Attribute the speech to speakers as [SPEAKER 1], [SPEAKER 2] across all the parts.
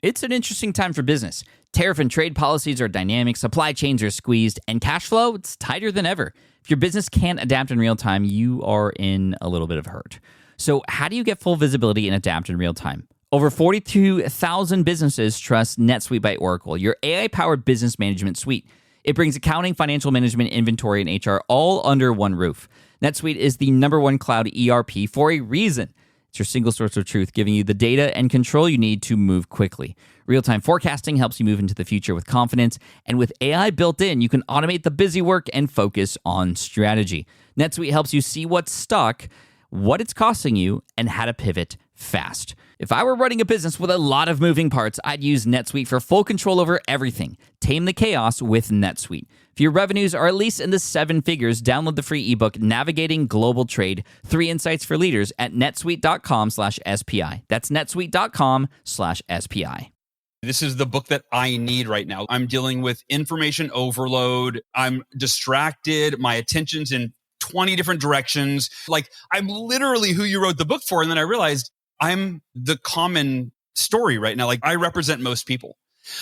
[SPEAKER 1] It's an interesting time for business. Tariff and trade policies are dynamic, supply chains are squeezed, and cash flow, it's tighter than ever. If your business can't adapt in real time, you are in a little bit of hurt. So how do you get full visibility and adapt in real time? Over 42,000 businesses trust NetSuite by Oracle, your AI-powered business management suite. It brings accounting, financial management, inventory, and HR all under one roof. NetSuite is the #1 cloud ERP for a reason. It's your single source of truth, giving you the data and control you need to move quickly. Real-time forecasting helps you move into the future with confidence, and with AI built in, you can automate the busy work and focus on strategy. NetSuite helps you see what's stuck, what it's costing you, and how to pivot fast. If I were running a business with a lot of moving parts, I'd use NetSuite for full control over everything. Tame the chaos with NetSuite. If your revenues are at least in the 7 figures, download the free ebook, Navigating Global Trade, 3 Insights for Leaders at netsuite.com/SPI. That's netsuite.com/SPI.
[SPEAKER 2] This is the book that I need right now. I'm dealing with information overload. I'm distracted. My attention's in 20 different directions. Like, I'm literally who you wrote the book for. And then I realized I'm the common story right now. Like, I represent most people.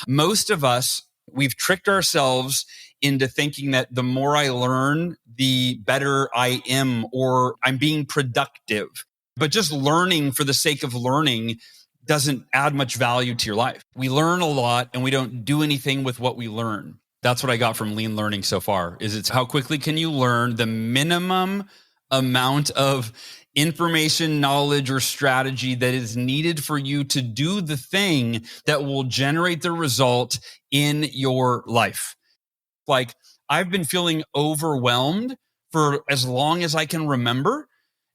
[SPEAKER 2] Most of us, we've tricked ourselves into thinking that the more I learn, the better I am, or I'm being productive. But just learning for the sake of learning doesn't add much value to your life. We learn a lot and we don't do anything with what we learn. That's what I got from lean learning so far, is it's how quickly can you learn the minimum amount of information, knowledge, or strategy that is needed for you to do the thing that will generate the result in your life. Like, I've been feeling overwhelmed for as long as I can remember.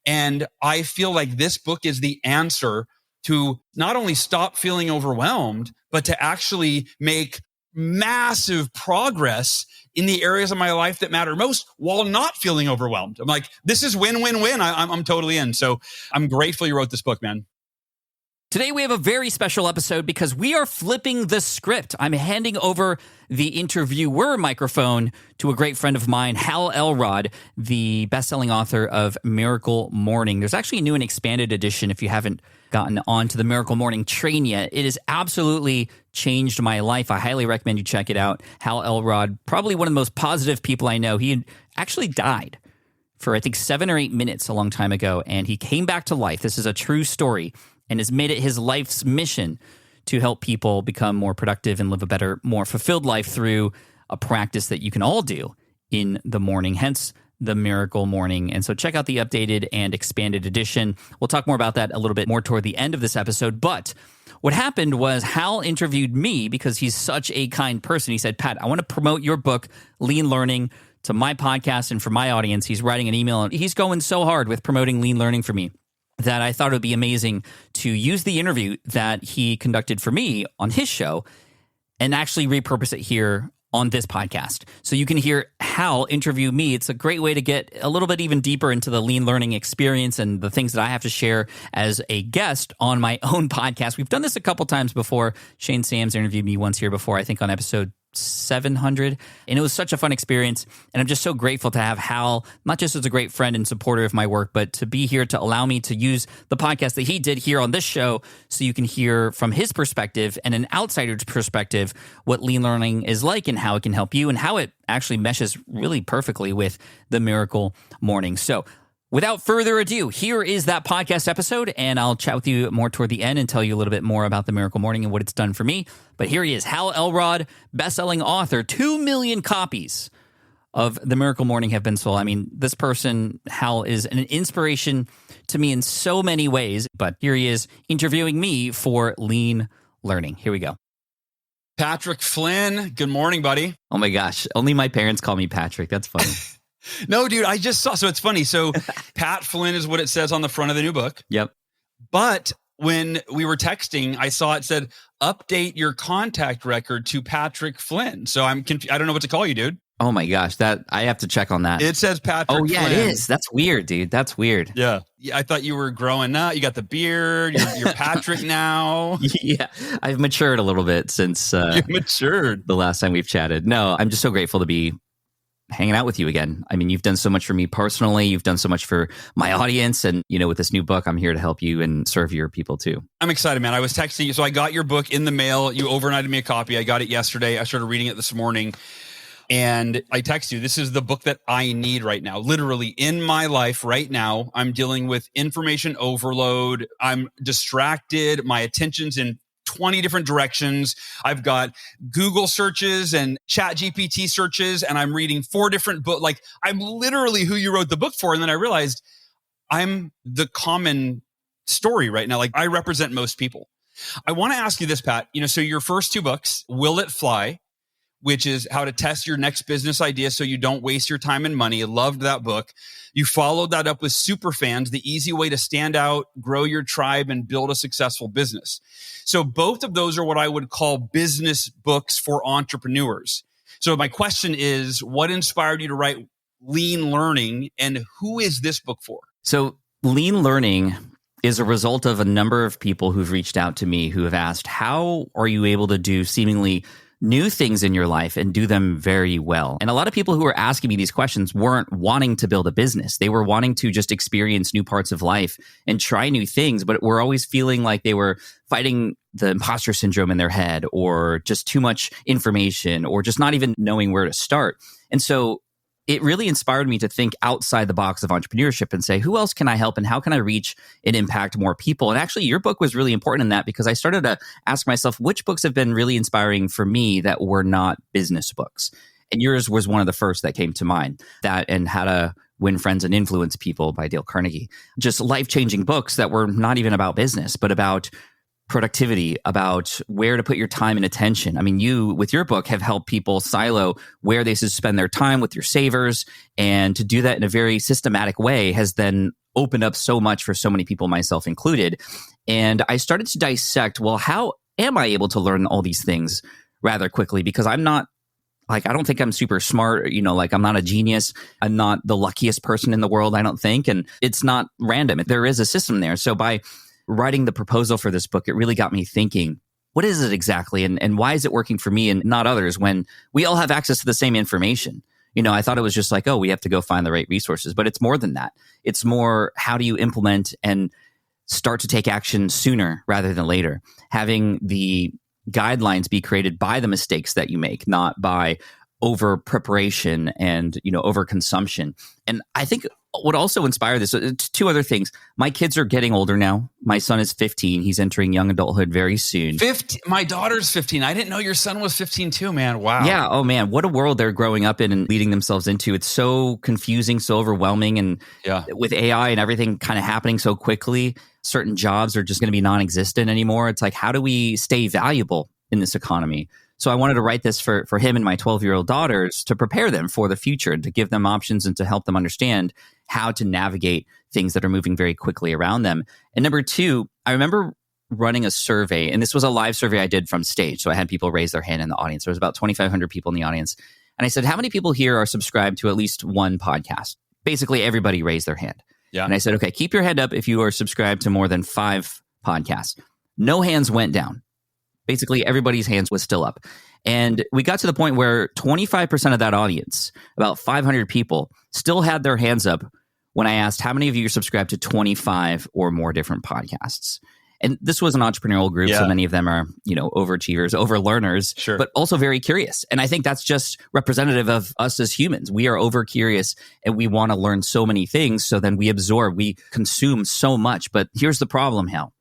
[SPEAKER 2] And I feel like this book is the answer to not only stop feeling overwhelmed, but to actually make massive progress in the areas of my life that matter most while not feeling overwhelmed. I'm like, this is win, win, win. I'm totally in. So I'm grateful you wrote this book, man.
[SPEAKER 1] Today, we have a very special episode because we are flipping the script. I'm handing over the interviewer microphone to a great friend of mine, Hal Elrod, the best-selling author of Miracle Morning. There's actually a new and expanded edition if you haven't gotten onto the Miracle Morning train yet. It has absolutely changed my life. I highly recommend you check it out. Hal Elrod, probably one of the most positive people I know. He actually died for, I think, 7 or 8 minutes a long time ago, and he came back to life. This is a true story, and has made it his life's mission to help people become more productive and live a better, more fulfilled life through a practice that you can all do in the morning, hence the Miracle Morning. And so check out the updated and expanded edition. We'll talk more about that a little bit more toward the end of this episode. But what happened was Hal interviewed me because he's such a kind person. He said, Pat, I want to promote your book, Lean Learning, to my podcast and for my audience. He's writing an email, and he's going so hard with promoting Lean Learning for me that I thought it would be amazing to use the interview that he conducted for me on his show and actually repurpose it here on this podcast. So you can hear Hal interview me. It's a great way to get a little bit even deeper into the lean learning experience and the things that I have to share as a guest on my own podcast. We've done this a couple times before. Shane Sams interviewed me once here before, I think on episode 700, and it was such a fun experience. And I'm just so grateful to have Hal, not just as a great friend and supporter of my work, but to be here to allow me to use the podcast that he did here on this show so you can hear from his perspective and an outsider's perspective what lean learning is like and how it can help you and how it actually meshes really perfectly with the Miracle Morning. So without further ado, here is that podcast episode, and I'll chat with you more toward the end and tell you a little bit more about the Miracle Morning and what it's done for me. But here he is, Hal Elrod, best-selling author. 2 million copies of the Miracle Morning have been sold. I mean, this person, Hal, is an inspiration to me in so many ways. But here he is interviewing me for Lean Learning. Here we go.
[SPEAKER 2] Patrick Flynn, good morning, buddy.
[SPEAKER 1] Oh my gosh, only my parents call me Patrick. That's funny.
[SPEAKER 2] No, dude, I just saw. So it's funny. So Pat Flynn is what it says on the front of the new book.
[SPEAKER 1] Yep.
[SPEAKER 2] But when we were texting, I saw it said, update your contact record to Patrick Flynn. So I don't know what to call you, dude.
[SPEAKER 1] Oh my gosh, that I have to check on that.
[SPEAKER 2] It says Patrick
[SPEAKER 1] Flynn. Oh yeah,
[SPEAKER 2] Flynn.
[SPEAKER 1] It is. That's weird, dude. That's weird.
[SPEAKER 2] Yeah. I thought you were growing up. You got the beard. You're Patrick now.
[SPEAKER 1] Yeah. I've matured a little bit since
[SPEAKER 2] You've matured
[SPEAKER 1] the last time we've chatted. No, I'm just so grateful to be hanging out with you again. I mean, you've done so much for me personally. You've done so much for my audience. And, with this new book, I'm here to help you and serve your people too.
[SPEAKER 2] I'm excited, man. I was texting you. So I got your book in the mail. You overnighted me a copy. I got it yesterday. I started reading it this morning. And I text you, this is the book that I need right now. Literally in my life right now, I'm dealing with information overload. I'm distracted. My attention's in 20 different directions. I've got Google searches and Chat GPT searches, and I'm reading 4 different books. Like, I'm literally who you wrote the book for. And then I realized I'm the common story right now. Like, I represent most people. I want to ask you this, Pat. So your first 2 books, Will It Fly, which is how to test your next business idea so you don't waste your time and money. I loved that book. You followed that up with Superfans, the easy way to stand out, grow your tribe, and build a successful business. So both of those are what I would call business books for entrepreneurs. So my question is, what inspired you to write Lean Learning, and who is this book for?
[SPEAKER 1] So Lean Learning is a result of a number of people who've reached out to me who have asked, how are you able to do seemingly new things in your life and do them very well? And a lot of people who were asking me these questions weren't wanting to build a business. They were wanting to just experience new parts of life and try new things, but were always feeling like they were fighting the imposter syndrome in their head, or just too much information, or just not even knowing where to start. And so it really inspired me to think outside the box of entrepreneurship and say, who else can I help and how can I reach and impact more people? And actually, your book was really important in that, because I started to ask myself, which books have been really inspiring for me that were not business books? And yours was one of the first that came to mind, that and How to Win Friends and Influence People by Dale Carnegie. Just life-changing books that were not even about business, but about productivity, about where to put your time and attention. I mean, you, with your book, have helped people silo where they should spend their time with your savers. And to do that in a very systematic way has then opened up so much for so many people, myself included. And I started to dissect, well, how am I able to learn all these things rather quickly? Because I'm not, I don't think I'm super smart, I'm not a genius. I'm not the luckiest person in the world, I don't think. And it's not random. There is a system there. So by writing the proposal for this book, it really got me thinking, what is it exactly? And why is it working for me and not others when we all have access to the same information? I thought it was just like, we have to go find the right resources, but it's more than that. It's more, how do you implement and start to take action sooner rather than later? Having the guidelines be created by the mistakes that you make, not by over preparation and, over consumption. And I think what also inspired this, 2 other things. My kids are getting older now. My son is 15. He's entering young adulthood very soon.
[SPEAKER 2] 15. My daughter's 15. I didn't know your son was 15 too, man. Wow.
[SPEAKER 1] Yeah. Oh man, what a world they're growing up in and leading themselves into. It's so confusing, so overwhelming. And with AI and everything kind of happening so quickly, certain jobs are just going to be non-existent anymore. It's like, how do we stay valuable in this economy? So I wanted to write this for him and my 12-year-old daughters to prepare them for the future and to give them options and to help them understand how to navigate things that are moving very quickly around them. And number 2, I remember running a survey, and this was a live survey I did from stage. So I had people raise their hand in the audience. There was about 2,500 people in the audience. And I said, how many people here are subscribed to at least one podcast? Basically, everybody raised their hand. Yeah. And I said, okay, keep your hand up if you are subscribed to more than 5 podcasts. No hands went down. Basically, everybody's hands was still up. And we got to the point where 25% of that audience, about 500 people, still had their hands up when I asked, how many of you are subscribed to 25 or more different podcasts? And this was an entrepreneurial group, so many of them are, overachievers, overlearners, but also very curious. And I think that's just representative of us as humans. We are over curious and we want to learn so many things. So then we absorb, we consume so much. But here's the problem, Hal.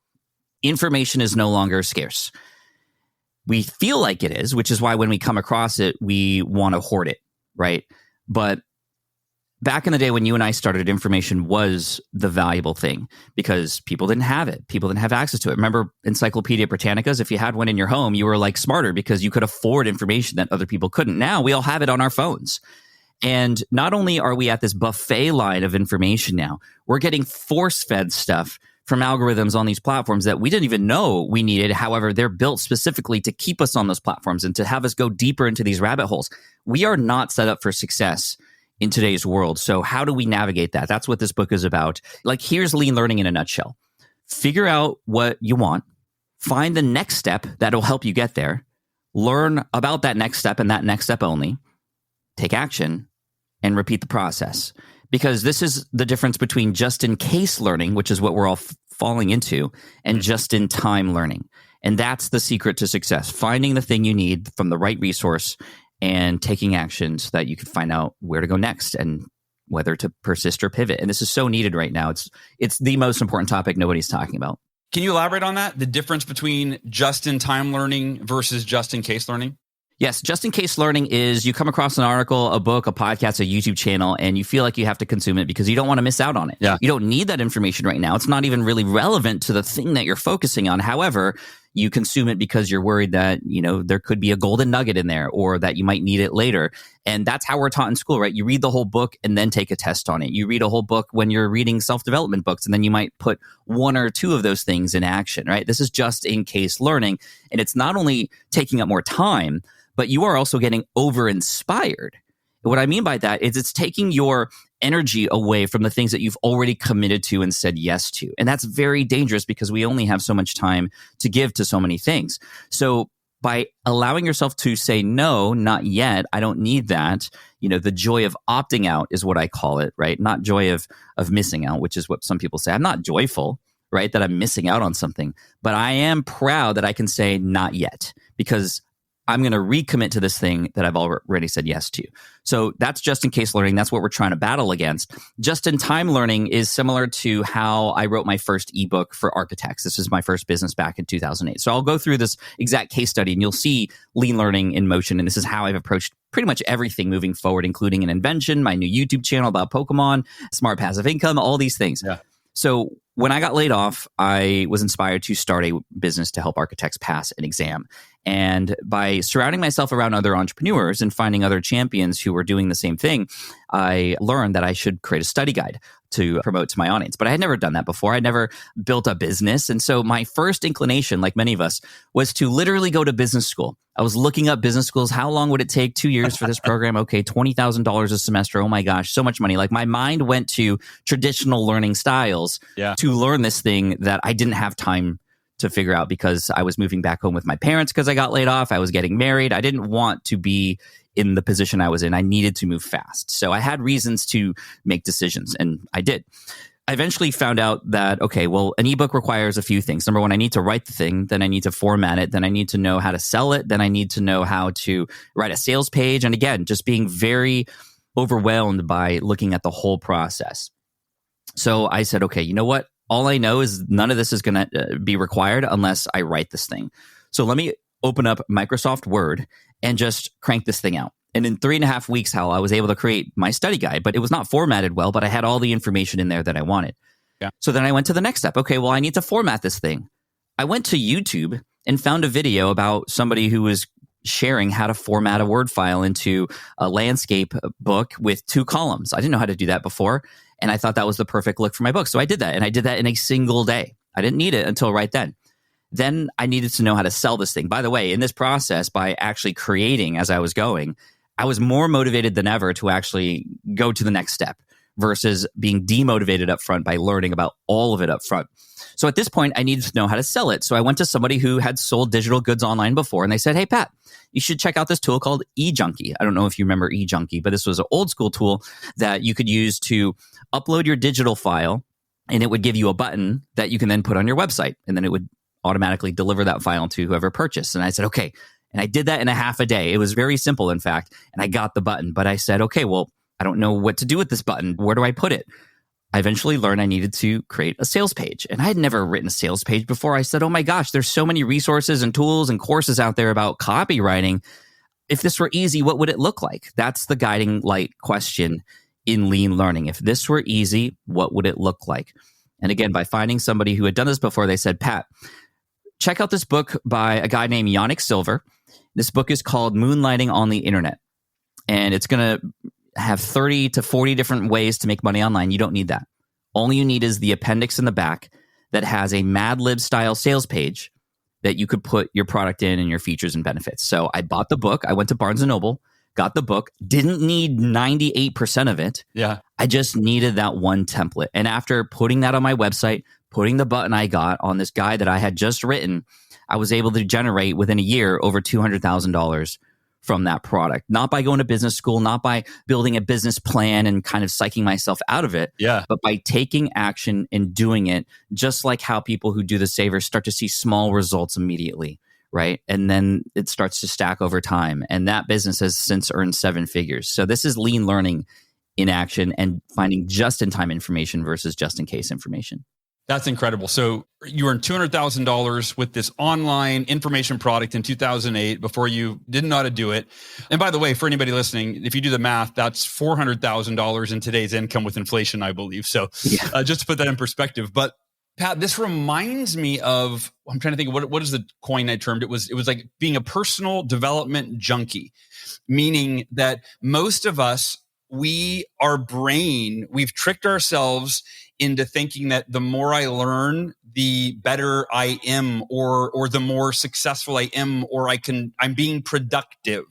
[SPEAKER 1] Information is no longer scarce. We feel like it is, which is why when we come across it, we want to hoard it, right? But back in the day when you and I started, information was the valuable thing because people didn't have it. People didn't have access to it. Remember Encyclopedia Britannicas? If you had one in your home, you were like smarter because you could afford information that other people couldn't. Now we all have it on our phones. And not only are we at this buffet line of information now, we're getting force-fed stuff from algorithms on these platforms that we didn't even know we needed. However, they're built specifically to keep us on those platforms and to have us go deeper into these rabbit holes. We are not set up for success in today's world. So how do we navigate that? That's what this book is about. Like, here's Lean Learning in a nutshell. Figure out what you want. Find the next step that will help you get there. Learn about that next step and that next step only. Take action and repeat the process. Because this is the difference between just-in-case learning, which is what we're all falling into, and just-in-time learning. And that's the secret to success, finding the thing you need from the right resource and taking actions that you can find out where to go next and whether to persist or pivot. And this is so needed right now. It's the most important topic nobody's talking about.
[SPEAKER 2] Can you elaborate on that? The difference between just-in-time learning versus just-in-case learning?
[SPEAKER 1] Yes, just-in-case learning is you come across an article, a book, a podcast, a YouTube channel, and you feel like you have to consume it because you don't want to miss out on it.
[SPEAKER 2] Yeah.
[SPEAKER 1] You don't need that information right now. It's not even really relevant to the thing that you're focusing on. However, you consume it because you're worried that, there could be a golden nugget in there or that you might need it later. And that's how we're taught in school, right? You read the whole book and then take a test on it. You read a whole book when you're reading self-development books, and then you might put one or two of those things in action, right? This is just-in-case learning. And it's not only taking up more time, but you are also getting over-inspired. What I mean by that is it's taking your energy away from the things that you've already committed to and said yes to. And that's very dangerous because we only have so much time to give to so many things. So by allowing yourself to say, no, not yet, I don't need that, the joy of opting out is what I call it, right? Not joy of missing out, which is what some people say. I'm not joyful, right, that I'm missing out on something, but I am proud that I can say not yet because I'm going to recommit to this thing that I've already said yes to. So that's just-in-case learning. That's what we're trying to battle against. Just-in-time learning is similar to how I wrote my first ebook for architects. This was my first business back in 2008. So I'll go through this exact case study and you'll see lean learning in motion. And this is how I've approached pretty much everything moving forward, including an invention, my new YouTube channel about Pokemon, smart passive income, all these things.
[SPEAKER 2] Yeah.
[SPEAKER 1] So when I got laid off, I was inspired to start a business to help architects pass an exam. And by surrounding myself around other entrepreneurs and finding other champions who were doing the same thing, I learned that I should create a study guide to promote to my audience. But I had never done that before. I'd never built a business. And so my first inclination, like many of us, was to literally go to business school. I was looking up business schools. How long would it take? 2 years for this program? Okay, $20,000 a semester. Oh my gosh, so much money. Like my mind went to traditional learning styles to learn this thing that I didn't have time to figure out because I was moving back home with my parents because I got laid off. I was getting married. I didn't want to be in the position I was in. I needed to move fast. So I had reasons to make decisions, and I did. I eventually found out that, okay, well, an ebook requires a few things. Number one, I need to write the thing. Then I need to format it. Then I need to know how to sell it. Then I need to know how to write a sales page. And again, just being very overwhelmed by looking at the whole process. So I said, okay, you know what? All I know is none of this is going to be required unless I write this thing. So let me open up Microsoft Word and just crank this thing out. And in 3.5 weeks, Hal, I was able to create my study guide, but it was not formatted well, but I had all the information in there that I wanted.
[SPEAKER 2] Yeah.
[SPEAKER 1] So then I went to the next step. Okay, well, I need to format this thing. I went to YouTube and found a video about somebody who was sharing how to format a Word file into a landscape book with 2 columns. I didn't know how to do that before. And I thought that was the perfect look for my book. So I did that. And I did that in a single day. I didn't need it until right then. Then I needed to know how to sell this thing. By the way, in this process, by actually creating as I was going, I was more motivated than ever to actually go to the next step versus being demotivated up front by learning about all of it up front. So at this point, I needed to know how to sell it. So I went to somebody who had sold digital goods online before, and they said, hey, Pat, you should check out this tool called eJunkie. I don't know if you remember eJunkie, but this was an old school tool that you could use to upload your digital file, and it would give you a button that you can then put on your website, and then it would automatically deliver that file to whoever purchased. And I said, okay. And I did that in a half a day. It was very simple, in fact, and I got the button. But I said, okay, well, I don't know what to do with this button. Where do I put it? I eventually learned I needed to create a sales page. And I had never written a sales page before. I said, oh my gosh, there's so many resources and tools and courses out there about copywriting. If this were easy, what would it look like? That's the guiding light question in lean learning. If this were easy, what would it look like? And again, by finding somebody who had done this before, they said, Pat, check out this book by a guy named Yannick Silver. This book is called Moonlighting on the Internet. And it's going to have 30 to 40 different ways to make money online. You don't need that. All you need is the appendix in the back that has a Mad Lib style sales page that you could put your product in and your features and benefits. So I bought the book. I went to Barnes & Noble, got the book, didn't need 98% of it.
[SPEAKER 2] Yeah.
[SPEAKER 1] I just needed that one template. And after putting that on my website, putting the button I got on this guide that I had just written, I was able to generate within a year over $200,000 from that product, not by going to business school, not by building a business plan and kind of psyching myself out of it, but by taking action and doing it, just like how people who do the savers start to see small results immediately, right? And then it starts to stack over time. And that business has since earned 7 figures. So this is lean learning in action and finding just-in-time information versus just-in-case information.
[SPEAKER 2] That's incredible. So you earned $200,000 with this online information product in 2008 before you didn't know how to do it. And by the way, for anybody listening, if you do the math, that's $400,000 in today's income with inflation, I believe. So just to put that in perspective. But Pat, this reminds me of, I'm trying to think of what is the coin I termed? It was like being a personal development junkie, meaning that most of us, our brain, we've tricked ourselves into thinking that the more I learn, the better I am, or the more successful I am, or I'm being productive,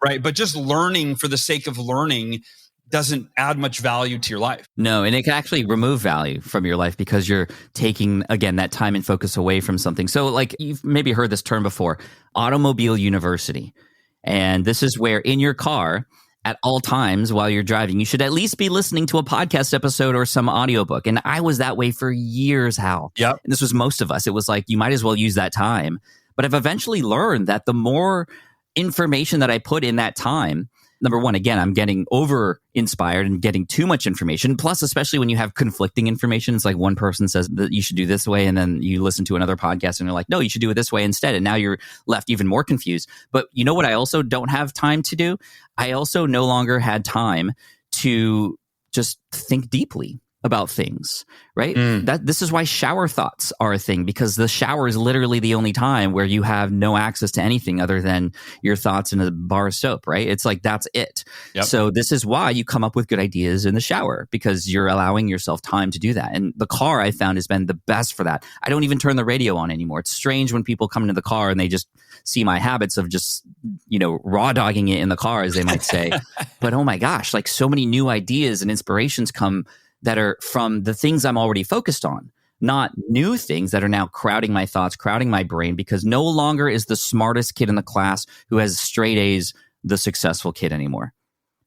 [SPEAKER 2] right? But just learning for the sake of learning doesn't add much value to your life.
[SPEAKER 1] No, and it can actually remove value from your life because you're taking, again, that time and focus away from something. So like you've maybe heard this term before, automobile university. And this is where in your car, at all times while you're driving, you should at least be listening to a podcast episode or some audiobook. And I was that way for years, Hal.
[SPEAKER 2] Yep.
[SPEAKER 1] And this was most of us. It was like, you might as well use that time. But I've eventually learned that the more information that I put in that time, number one, again, I'm getting over inspired and getting too much information. Plus, especially when you have conflicting information, it's like one person says that you should do this way, and then you listen to another podcast and you're like, no, you should do it this way instead. And now you're left even more confused. But you know what I also don't have time to do? I also no longer had time to just think deeply about things, right? This is why shower thoughts are a thing, because the shower is literally the only time where you have no access to anything other than your thoughts in a bar of soap, right? It's like, that's it. Yep. So this is why you come up with good ideas in the shower, because you're allowing yourself time to do that. And the car, I found, has been the best for that. I don't even turn the radio on anymore. It's strange when people come into the car and they just see my habits of just, raw dogging it in the car, as they might say. But oh my gosh, like so many new ideas and inspirations come that are from the things I'm already focused on, not new things that are now crowding my thoughts, crowding my brain, because no longer is the smartest kid in the class who has straight A's the successful kid anymore,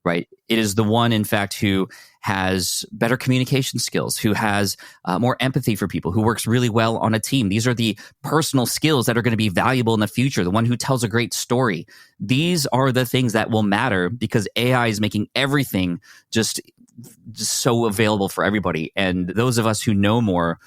[SPEAKER 1] right? It is the one, in fact, who has better communication skills, who has more empathy for people, who works really well on a team. These are the personal skills that are going to be valuable in the future, the one who tells a great story. These are the things that will matter, because AI is making everything just so available for everybody. And those of us who know more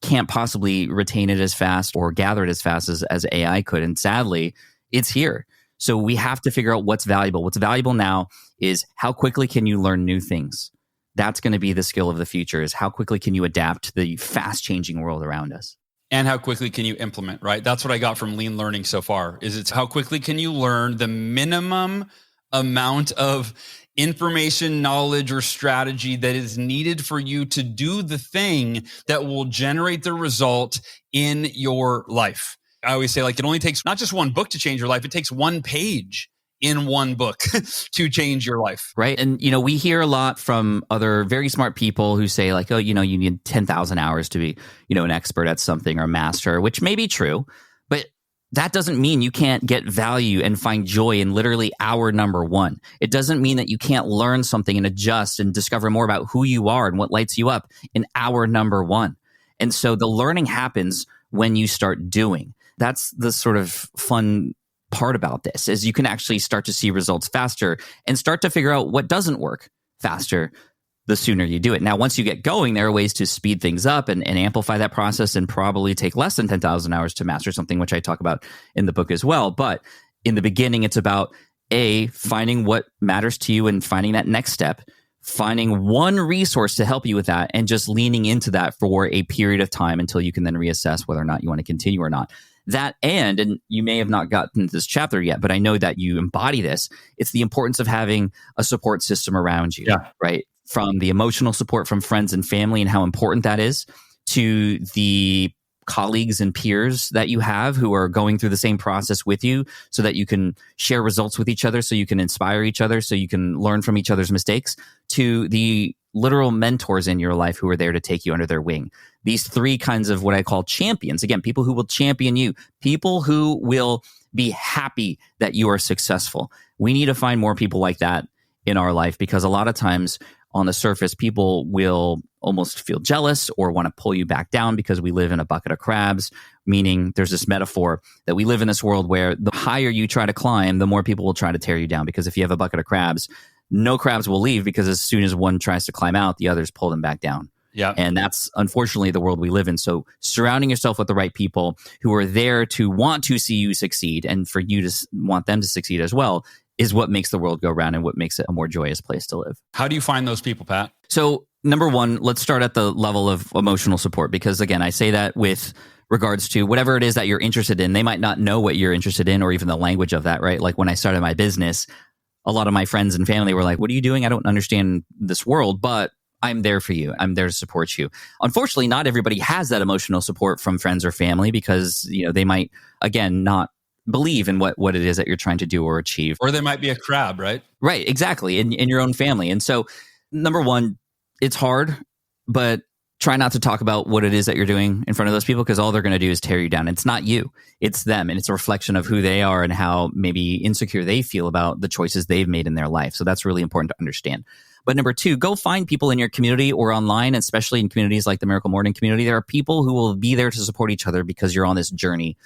[SPEAKER 1] can't possibly retain it as fast or gather it as fast as AI could. And sadly, it's here. So we have to figure out what's valuable. What's valuable now is how quickly can you learn new things? That's going to be the skill of the future, is how quickly can you adapt to the fast changing world around us?
[SPEAKER 2] And how quickly can you implement, right? That's what I got from lean learning so far, is it's how quickly can you learn the minimum amount of information, knowledge, or strategy that is needed for you to do the thing that will generate the result in your life. I always say, like, it only takes not just one book to change your life. It takes one page in one book to change your life.
[SPEAKER 1] Right. And, we hear a lot from other very smart people who say, like, oh, you need 10,000 hours to be, an expert at something or a master, which may be true. But that doesn't mean you can't get value and find joy in literally hour number one. It doesn't mean that you can't learn something and adjust and discover more about who you are and what lights you up in hour number one. And so the learning happens when you start doing. That's the sort of fun part about this, is you can actually start to see results faster and start to figure out what doesn't work faster the sooner you do it. Now, once you get going, there are ways to speed things up and amplify that process and probably take less than 10,000 hours to master something, which I talk about in the book as well. But in the beginning, it's about finding what matters to you and finding that next step, finding one resource to help you with that, and just leaning into that for a period of time until you can then reassess whether or not you want to continue or not. That and you may have not gotten to this chapter yet, but I know that you embody this. It's the importance of having a support system around you, right? From the emotional support from friends and family and how important that is, to the colleagues and peers that you have who are going through the same process with you, so that you can share results with each other, so you can inspire each other, so you can learn from each other's mistakes, to the literal mentors in your life who are there to take you under their wing. These three kinds of what I call champions. Again, people who will champion you, people who will be happy that you are successful. We need to find more people like that in our life, because a lot of times on the surface, people will almost feel jealous or want to pull you back down because we live in a bucket of crabs, meaning there's this metaphor that we live in this world where the higher you try to climb, the more people will try to tear you down. Because if you have a bucket of crabs, no crabs will leave, because as soon as one tries to climb out, the others pull them back down.
[SPEAKER 2] Yeah.
[SPEAKER 1] And that's unfortunately the world we live in. So surrounding yourself with the right people who are there to want to see you succeed and for you to want them to succeed as well is what makes the world go round and what makes it a more joyous place to live.
[SPEAKER 2] How do you find those people, Pat?
[SPEAKER 1] So number one, let's start at the level of emotional support, because again, I say that with regards to whatever it is that you're interested in. They might not know what you're interested in or even the language of that, right? Like when I started my business, a lot of my friends and family were like, what are you doing? I don't understand this world, but I'm there for you. I'm there to support you. Unfortunately, not everybody has that emotional support from friends or family, because they might, again, not believe in what it is that you're trying to do or achieve.
[SPEAKER 2] Or they might be a crab, right?
[SPEAKER 1] Right, exactly, in your own family. And so, number one, it's hard, but try not to talk about what it is that you're doing in front of those people, because all they're going to do is tear you down. It's not you, it's them. And it's a reflection of who they are and how maybe insecure they feel about the choices they've made in their life. So that's really important to understand. But number two, go find people in your community or online, especially in communities like the Miracle Morning community. There are people who will be there to support each other because you're on this journey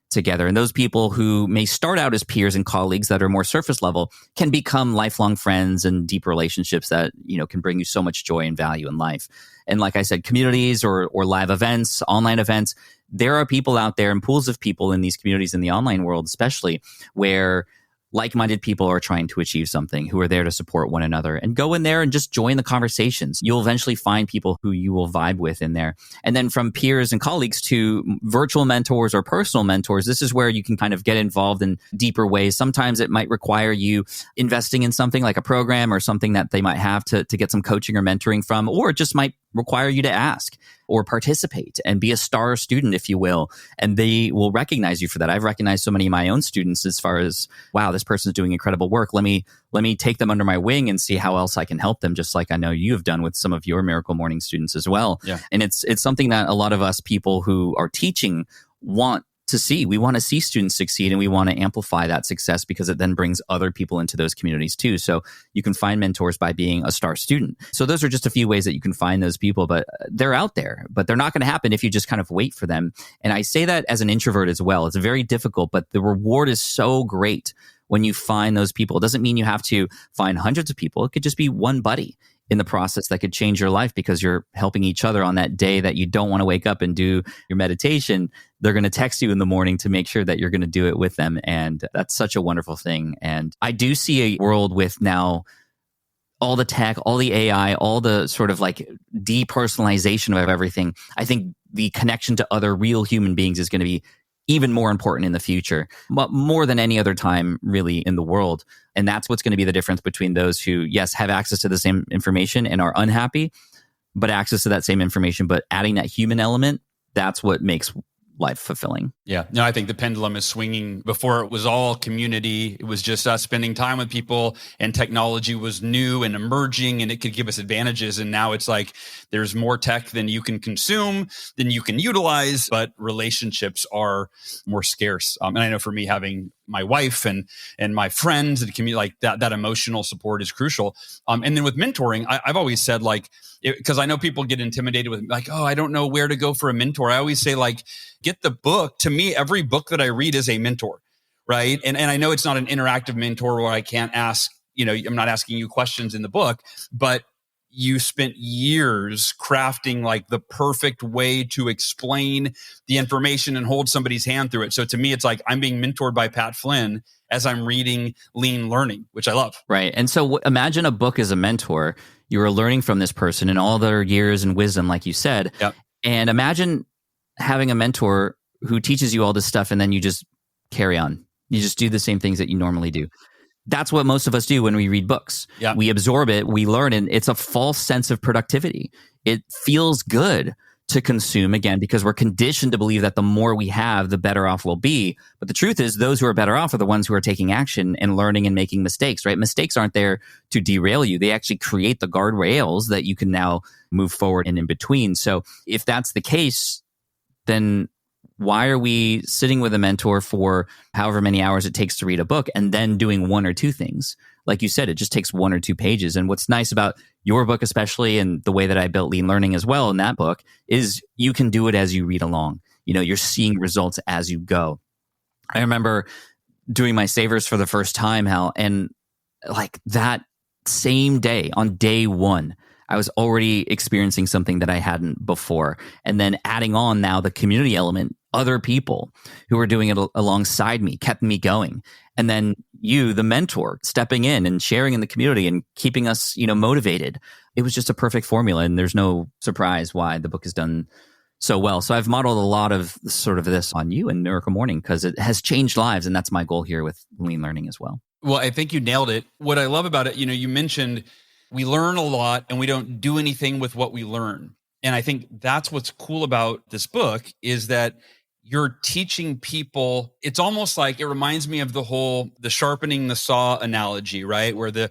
[SPEAKER 1] together. And those people who may start out as peers and colleagues that are more surface level can become lifelong friends and deep relationships that, can bring you so much joy and value in life. And like I said, communities or live events, online events, there are people out there and pools of people in these communities in the online world, especially, where like-minded people are trying to achieve something, who are there to support one another, and go in there and just join the conversations. You'll eventually find people who you will vibe with in there. And then from peers and colleagues to virtual mentors or personal mentors, this is where you can kind of get involved in deeper ways. Sometimes it might require you investing in something like a program or something that they might have to get some coaching or mentoring from, or it just might require you to ask or participate and be a star student, if you will, and they will recognize you for that. I've recognized so many of my own students as far as, wow, this person's doing incredible work. Let me take them under my wing and see how else I can help them, just like I know you have done with some of your Miracle Morning students as well.
[SPEAKER 2] Yeah.
[SPEAKER 1] And it's something that a lot of us people who are teaching want to see. We want to see students succeed, and we want to amplify that success, because it then brings other people into those communities too. So you can find mentors by being a star student. So those are just a few ways that you can find those people, but they're out there, but they're not going to happen if you just kind of wait for them. And I say that as an introvert as well. It's very difficult, but the reward is so great when you find those people. It doesn't mean you have to find hundreds of people. It could just be one buddy in the process that could change your life, because you're helping each other on that day that you don't want to wake up and do your meditation. They're going to text you in the morning to make sure that you're going to do it with them. And that's such a wonderful thing. And I do see a world with now all the tech, all the AI, all the sort of like depersonalization of everything. I think the connection to other real human beings is going to be even more important in the future, but more than any other time really in the world. And that's what's going to be the difference between those who, yes, have access to the same information and are unhappy, but access to that same information, but adding that human element, that's what makes life fulfilling.
[SPEAKER 2] Yeah. No, I think the pendulum is swinging. Before it was all community. It was just us spending time with people, and technology was new and emerging, and it could give us advantages. And now it's like there's more tech than you can consume, than you can utilize, but relationships are more scarce. And I know for me, having my wife and my friends and community, like that emotional support is crucial. And then with mentoring, I've always said, like, because I know people get intimidated with like, oh, I don't know where to go for a mentor. I always say, like, get the book. To me, every book that I read is a mentor, right? And I know it's not an interactive mentor where I can't ask, I'm not asking you questions in the book, but you spent years crafting like the perfect way to explain the information and hold somebody's hand through it. So to me, it's like I'm being mentored by Pat Flynn as I'm reading Lean Learning, which I love.
[SPEAKER 1] Right. And so imagine a book as a mentor. You are learning from this person and all their years and wisdom, like you said.
[SPEAKER 2] Yep.
[SPEAKER 1] And imagine having a mentor who teaches you all this stuff, and then you just carry on. You just do the same things that you normally do. That's what most of us do when we read books.
[SPEAKER 2] Yeah.
[SPEAKER 1] We absorb it, we learn, and it's a false sense of productivity. It feels good to consume, again, because we're conditioned to believe that the more we have, the better off we'll be. But the truth is, those who are better off are the ones who are taking action and learning and making mistakes, right? Mistakes aren't there to derail you. They actually create the guardrails that you can now move forward and in between. So if that's the case, then why are we sitting with a mentor for however many hours it takes to read a book and then doing one or two things? Like you said, it just takes 1 or 2 pages. And what's nice about your book, especially, and the way that I built Lean Learning as well in that book, is you can do it as you read along. You're seeing results as you go. I remember doing my savers for the first time, Hal, and like that same day, on day 1, I was already experiencing something that I hadn't before. And then adding on now the community element, other people who were doing it alongside me kept me going. And then you, the mentor, stepping in and sharing in the community and keeping us, motivated. It was just a perfect formula. And there's no surprise why the book has done so well. So I've modeled a lot of sort of this on you and Miracle Morning because it has changed lives. And that's my goal here with Lean Learning as well.
[SPEAKER 2] Well, I think you nailed it. What I love about it, you mentioned we learn a lot and we don't do anything with what we learn. And I think that's what's cool about this book is that you're teaching people. It's almost like it reminds me of the sharpening the saw analogy, right? Where the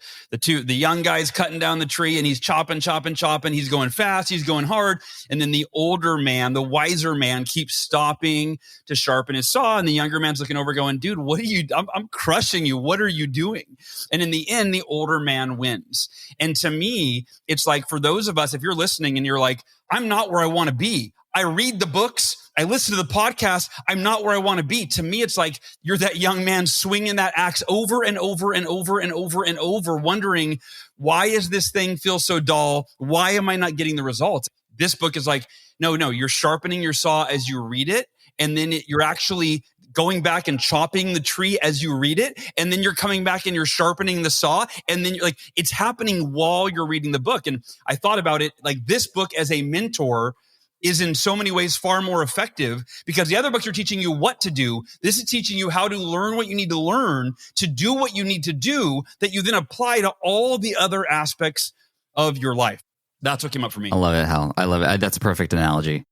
[SPEAKER 2] young guy's cutting down the tree and he's chopping. He's going fast. He's going hard. And then the older man, the wiser man keeps stopping to sharpen his saw. And the younger man's looking over going, dude, what are you, I'm crushing you. What are you doing? And in the end, the older man wins. And to me, it's like for those of us, if you're listening and you're like, I'm not where I want to be. I read the books. I listen to the podcast. I'm not where I want to be. To me, it's like you're that young man swinging that axe over and over and over and over and over, wondering, why is this thing feel so dull? Why am I not getting the results? This book is like, no, you're sharpening your saw as you read it. And then you're actually going back and chopping the tree as you read it. And then you're coming back and you're sharpening the saw. And then you're like, it's happening while you're reading the book. And I thought about it like this book as a mentor is in so many ways far more effective because the other books are teaching you what to do. This is teaching you how to learn what you need to learn to do what you need to do that you then apply to all the other aspects of your life. That's what came up for me.
[SPEAKER 1] I love it, Hal. I love it. That's a perfect analogy.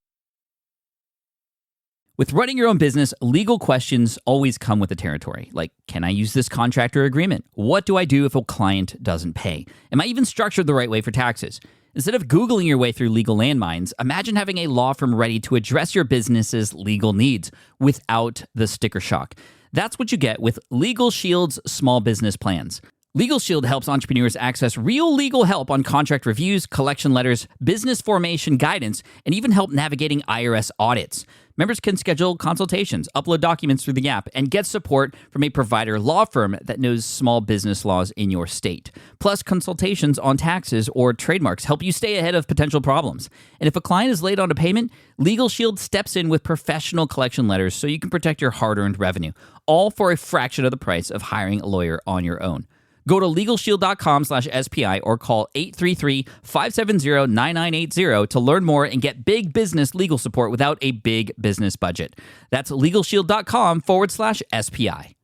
[SPEAKER 1] With running your own business, legal questions always come with the territory. Like, can I use this contract or agreement? What do I do if a client doesn't pay? Am I even structured the right way for taxes? Instead of Googling your way through legal landmines, imagine having a law firm ready to address your business's legal needs without the sticker shock. That's what you get with Legal Shield's small business plans. Legal Shield helps entrepreneurs access real legal help on contract reviews, collection letters, business formation guidance, and even help navigating IRS audits. Members can schedule consultations, upload documents through the app, and get support from a provider law firm that knows small business laws in your state. Plus, consultations on taxes or trademarks help you stay ahead of potential problems. And if a client is late on a payment, Legal Shield steps in with professional collection letters so you can protect your hard-earned revenue, all for a fraction of the price of hiring a lawyer on your own. Go to LegalShield.com/SPI or call 833-570-9980 to learn more and get big business legal support without a big business budget. That's LegalShield.com/SPI.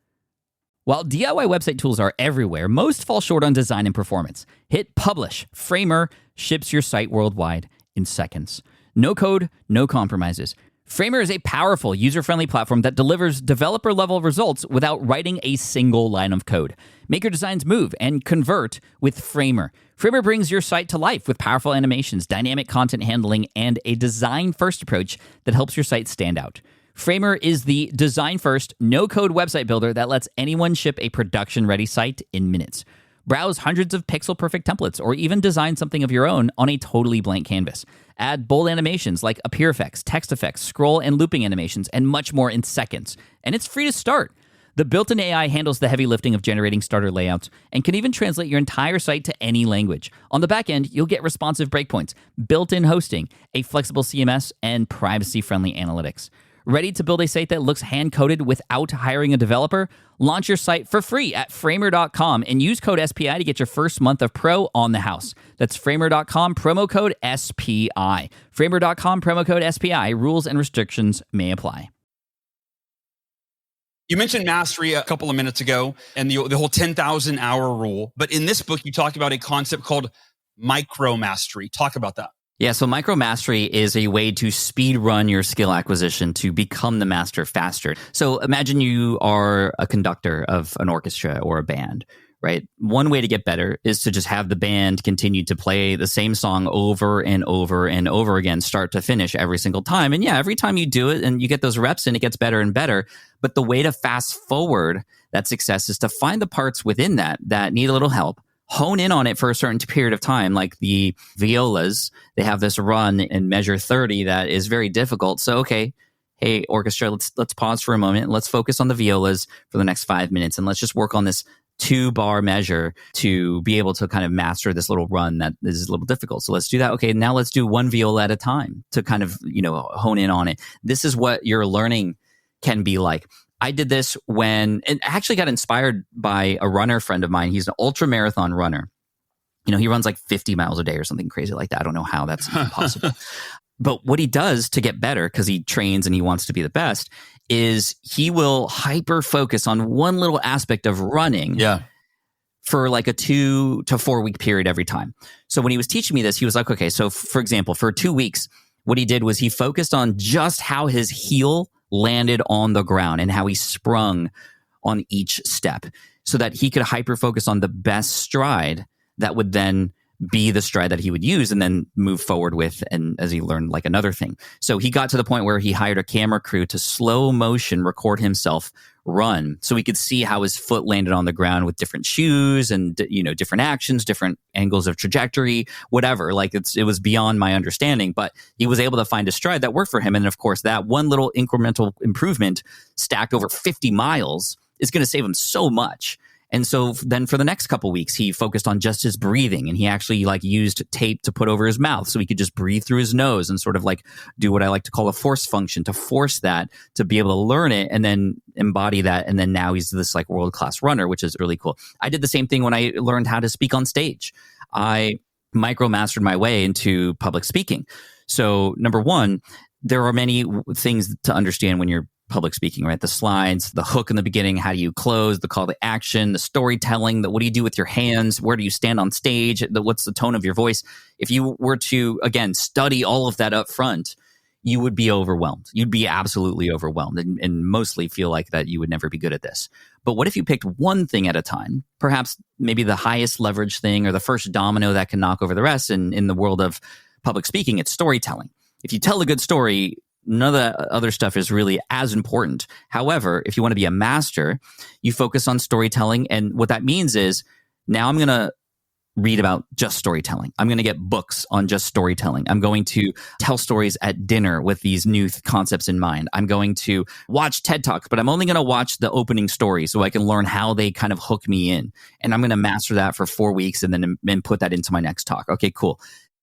[SPEAKER 1] While DIY website tools are everywhere, most fall short on design and performance. Hit publish. Framer ships your site worldwide in seconds. No code, no compromises. Framer is a powerful, user-friendly platform that delivers developer-level results without writing a single line of code. Make your designs move and convert with Framer. Framer brings your site to life with powerful animations, dynamic content handling, and a design-first approach that helps your site stand out. Framer is the design-first, no-code website builder that lets anyone ship a production-ready site in minutes. Browse hundreds of pixel-perfect templates or even design something of your own on a totally blank canvas. Add bold animations like appear effects, text effects, scroll and looping animations, and much more in seconds. And it's free to start. The built-in AI handles the heavy lifting of generating starter layouts and can even translate your entire site to any language. On the back end, you'll get responsive breakpoints, built-in hosting, a flexible CMS, and privacy-friendly analytics. Ready to build a site that looks hand-coded without hiring a developer? Launch your site for free at Framer.com and use code SPI to get your first month of Pro on the house. That's Framer.com, promo code SPI. Framer.com, promo code SPI. Rules and restrictions may apply.
[SPEAKER 2] You mentioned mastery a couple of minutes ago and the whole 10,000 hour rule. But in this book, you talk about a concept called micro mastery. Talk about that.
[SPEAKER 1] Yeah, so micro mastery is a way to speed run your skill acquisition to become the master faster. So imagine you are a conductor of an orchestra or a band, right? One way to get better is to just have the band continue to play the same song over and over and over again, start to finish every single time. And yeah, every time you do it and you get those reps in, it gets better and better. But the way to fast forward that success is to find the parts within that need a little help. Hone in on it for a certain period of time, like the violas. They have this run in measure 30 that is very difficult. So, okay, hey, orchestra, let's pause for a moment. Let's focus on the violas for the next 5 minutes, and let's just work on this 2-bar measure to be able to kind of master this little run that is a little difficult. So let's do that. Okay, now let's do one viola at a time to kind of, hone in on it. This is what your learning can be like. I did this and actually got inspired by a runner friend of mine. He's an ultra marathon runner. He runs like 50 miles a day or something crazy like that. I don't know how that's even possible. But what he does to get better, because he trains and he wants to be the best, is he will hyper focus on one little aspect of running for like a 2 to 4 week period every time. So when he was teaching me this, he was like, okay, so for example, for 2 weeks, what he did was he focused on just how his heel landed on the ground and how he sprung on each step so that he could hyper focus on the best stride that would then be the stride that he would use and then move forward with, and as he learned like another thing. So he got to the point where he hired a camera crew to slow motion record himself run so he could see how his foot landed on the ground with different shoes and different actions, different angles of trajectory, whatever. Like it was beyond my understanding, but he was able to find a stride that worked for him. And of course, that one little incremental improvement stacked over 50 miles is going to save him so much. And so then for the next couple of weeks, he focused on just his breathing, and he actually used tape to put over his mouth so he could just breathe through his nose and sort of do what I like to call a force function to force that to be able to learn it and then embody that. And then now he's this world-class runner, which is really cool. I did the same thing when I learned how to speak on stage. I micro-mastered my way into public speaking. So number one, there are many things to understand when you're public speaking, right? The slides, the hook in the beginning, how do you close, the call to action, the storytelling, what do you do with your hands, where do you stand on stage, what's the tone of your voice? If you were to, again, study all of that up front, you would be overwhelmed. You'd be absolutely overwhelmed and mostly feel like that you would never be good at this. But what if you picked one thing at a time, perhaps maybe the highest leverage thing or the first domino that can knock over the rest? And in the world of public speaking, it's storytelling. If you tell a good story, none of the other stuff is really as important. However, if you want to be a master, you focus on storytelling. And what that means is now I'm going to read about just storytelling. I'm going to get books on just storytelling. I'm going to tell stories at dinner with these new concepts in mind. I'm going to watch TED Talks, but I'm only going to watch the opening story so I can learn how they kind of hook me in. And I'm going to master that for 4 weeks and then put that into my next talk. Okay, cool.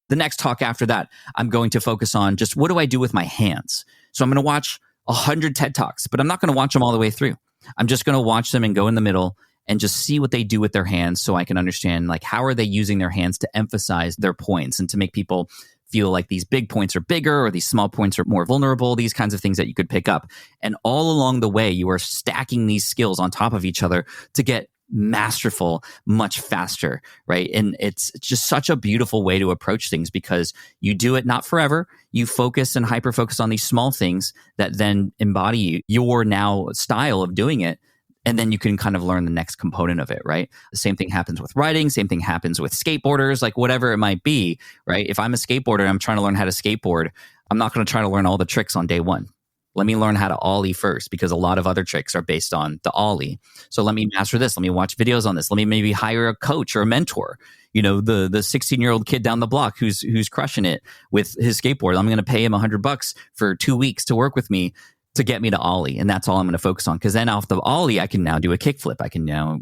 [SPEAKER 1] The next talk after that, I'm going to focus on just what do I do with my hands? So I'm going to watch 100 TED Talks, but I'm not going to watch them all the way through. I'm just going to watch them and go in the middle and just see what they do with their hands so I can understand how are they using their hands to emphasize their points and to make people feel like these big points are bigger or these small points are more vulnerable, these kinds of things that you could pick up. And all along the way, you are stacking these skills on top of each other to get masterful much faster, right? And it's just such a beautiful way to approach things because you do it not forever. You focus and hyper focus on these small things that then embody your now style of doing it. And then you can kind of learn the next component of it, right? The same thing happens with writing. Same thing happens with skateboarders, whatever it might be, right? If I'm a skateboarder and I'm trying to learn how to skateboard, I'm not going to try to learn all the tricks on day one. Let me learn how to ollie first because a lot of other tricks are based on the ollie. So let me master this. Let me watch videos on this. Let me maybe hire a coach or a mentor. The 16-year-old kid down the block who's crushing it with his skateboard. I'm going to pay him $100 for 2 weeks to work with me to get me to ollie. And that's all I'm going to focus on. Because then off the ollie, I can now do a kickflip. I can now,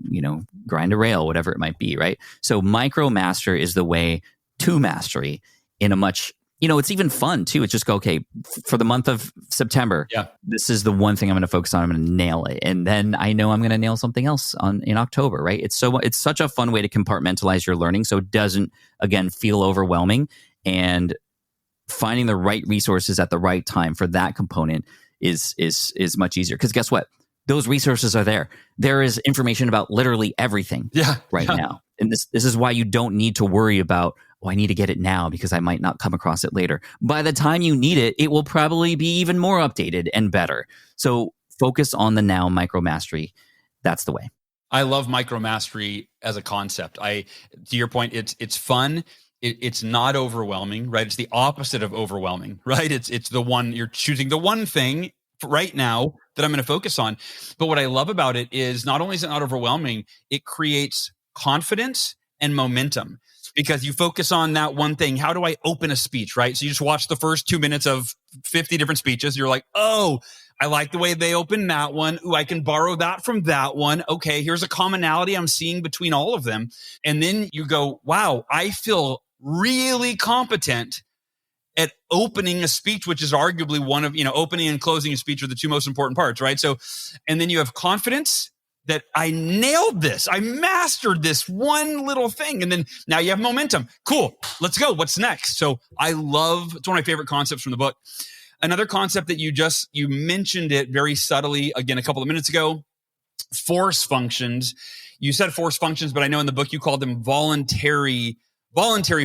[SPEAKER 1] grind a rail, whatever it might be, right? So micro master is the way to mastery in a much, it's even fun too. It's just go, okay, for the month of September, this is the one thing I'm going to focus on. I'm going to nail it. And then I know I'm going to nail something else in October, right? It's such a fun way to compartmentalize your learning. So it doesn't, again, feel overwhelming, and finding the right resources at the right time for that component is much easier. Because guess what? Those resources are there. There is information about literally everything now. And this is why you don't need to worry about, oh, I need to get it now because I might not come across it later. By the time you need it, it will probably be even more updated and better. So focus on the now, micro mastery. That's the way.
[SPEAKER 2] I love micro mastery as a concept. To your point, it's fun. It's not overwhelming, right? It's the opposite of overwhelming, right? It's the one, you're choosing the one thing right now that I'm going to focus on. But what I love about it is not only is it not overwhelming, it creates confidence and momentum because you focus on that one thing. How do I open a speech, right? So you just watch the first 2 minutes of 50 different speeches. You're like, oh, I like the way they open that one. Ooh, I can borrow that from that one. Okay, here's a commonality I'm seeing between all of them. And then you go, wow, I feel really competent at opening a speech, which is arguably one of, opening and closing a speech are the two most important parts, right? So, and then you have confidence that I nailed this. I mastered this one little thing. And then now you have momentum. Cool. Let's go. What's next? So it's one of my favorite concepts from the book. Another concept that you mentioned it very subtly, again, a couple of minutes ago, force functions. You said force functions, but I know in the book you called them voluntary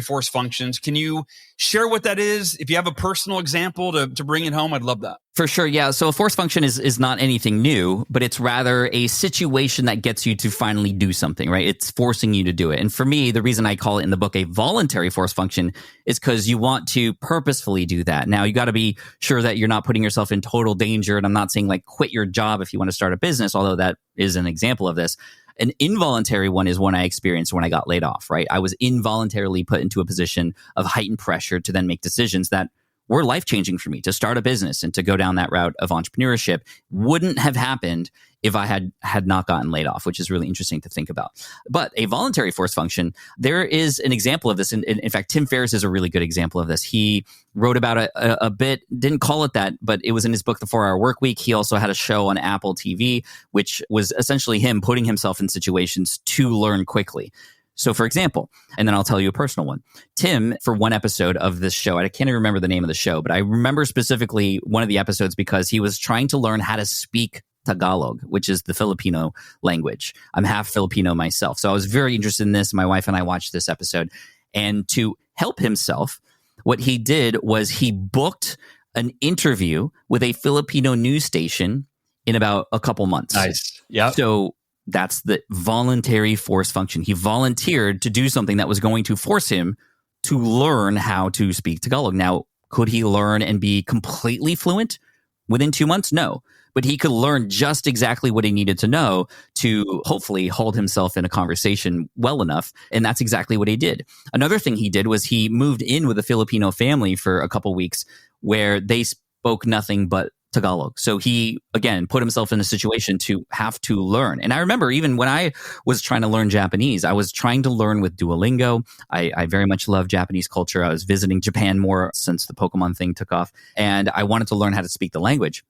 [SPEAKER 2] force functions. Can you share what that is? If you have a personal example to bring it home, I'd love that.
[SPEAKER 1] For sure. Yeah. So a force function is not anything new, but it's rather a situation that gets you to finally do something, right? It's forcing you to do it. And for me, the reason I call it in the book a voluntary force function is because you want to purposefully do that. Now, you got to be sure that you're not putting yourself in total danger. And I'm not saying like quit your job if you want to start a business, although that is an example of this. An involuntary one is one I experienced when I got laid off, right? I was involuntarily put into a position of heightened pressure to then make decisions that were life-changing for me. To start a business and to go down that route of entrepreneurship wouldn't have happened if I had not gotten laid off, which is really interesting to think about. But a voluntary force function, there is an example of this. In fact, Tim Ferriss is a really good example of this. He wrote about it a bit, didn't call it that, but it was in his book, The 4-Hour Workweek. He also had a show on Apple TV, which was essentially him putting himself in situations to learn quickly. So, for example, and then I'll tell you a personal one. Tim, for one episode of this show, I can't even remember the name of the show, but I remember specifically one of the episodes because he was trying to learn how to speak Tagalog, which is the Filipino language. I'm half Filipino myself. So I was very interested in this. My wife and I watched this episode. And to help himself, what he did was he booked an interview with a Filipino news station in about a couple months.
[SPEAKER 2] Nice. Yeah.
[SPEAKER 1] So that's the voluntary force function. He volunteered to do something that was going to force him to learn how to speak Tagalog. Now, could he learn and be completely fluent within 2 months? No. But he could learn just exactly what he needed to know to hopefully hold himself in a conversation well enough. And that's exactly what he did. Another thing he did was he moved in with a Filipino family for a couple weeks where they spoke nothing but Tagalog. So he, again, put himself in a situation to have to learn. And I remember even when I was trying to learn Japanese, I was trying to learn with Duolingo. I very much love Japanese culture. I was visiting Japan more since the Pokemon thing took off. And I wanted to learn how to speak the language.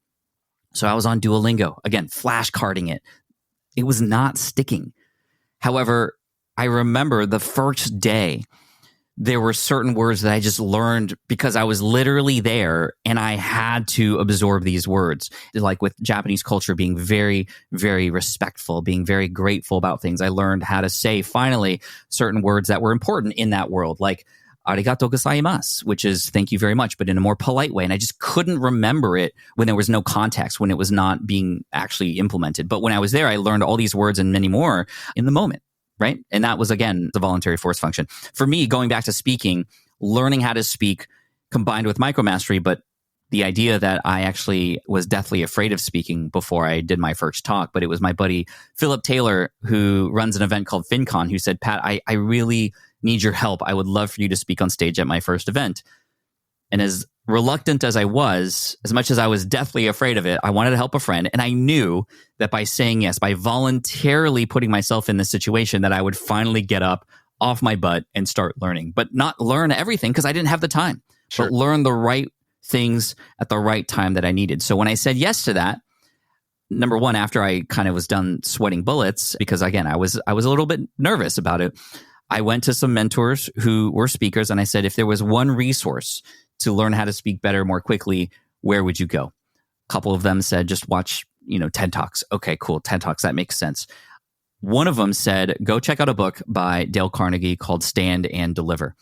[SPEAKER 1] So I was on Duolingo, again, flashcarding it. It was not sticking. However, I remember the first day, there were certain words that I just learned because I was literally there and I had to absorb these words. Like with Japanese culture being very, very respectful, being very grateful about things. I learned how to say, finally, certain words that were important in that world, like arigato gozaimasu, which is thank you very much, but in a more polite way. And I just couldn't remember it when there was no context, when it was not being actually implemented. But when I was there, I learned all these words and many more in the moment. Right. And that was, again, the voluntary force function. For me, going back to speaking, learning how to speak combined with micromastery, but the idea that I actually was deathly afraid of speaking before I did my first talk. But it was my buddy, Philip Taylor, who runs an event called FinCon, who said, Pat, I really need your help. I would love for you to speak on stage at my first event. And as reluctant as I was, as much as I was deathly afraid of it, I wanted to help a friend. And I knew that by saying yes, by voluntarily putting myself in this situation, that I would finally get up off my butt and start learning. But not learn everything because I didn't have the time. Sure. But learn the right things at the right time that I needed. So when I said yes to that, number one, after I kind of was done sweating bullets, because again, I was a little bit nervous about it, I went to some mentors who were speakers and I said, if there was one resource to learn how to speak better, more quickly, where would you go? A couple of them said, just watch, TED Talks. Okay, cool. TED Talks. That makes sense. One of them said, go check out a book by Dale Carnegie called Stand and Deliver.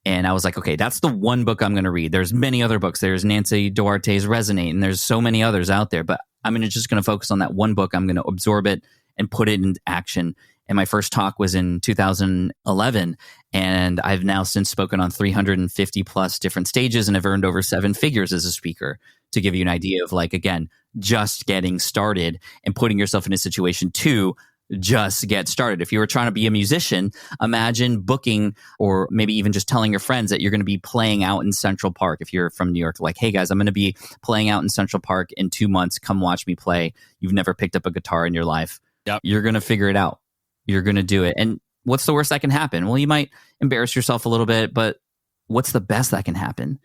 [SPEAKER 1] And I was like, okay, that's the one book I'm going to read. There's many other books. There's Nancy Duarte's Resonate, and there's so many others out there. But I'm just going to focus on that one book. I'm going to absorb it and put it into action. And my first talk was in 2011. And I've now since spoken on 350 plus different stages and have earned over 7 figures as a speaker, to give you an idea of, like, again, just getting started and putting yourself in a situation to just get started. If you were trying to be a musician, imagine booking, or maybe even just telling your friends that you're going to be playing out in Central Park. If you're from New York, like, hey guys, I'm going to be playing out in Central Park in 2 months. Come watch me play. You've never picked up a guitar in your life.
[SPEAKER 2] Yep.
[SPEAKER 1] You're going to figure it out. You're going to do it. And what's the worst that can happen? Well, you might embarrass yourself a little bit, but what's the best that can happen?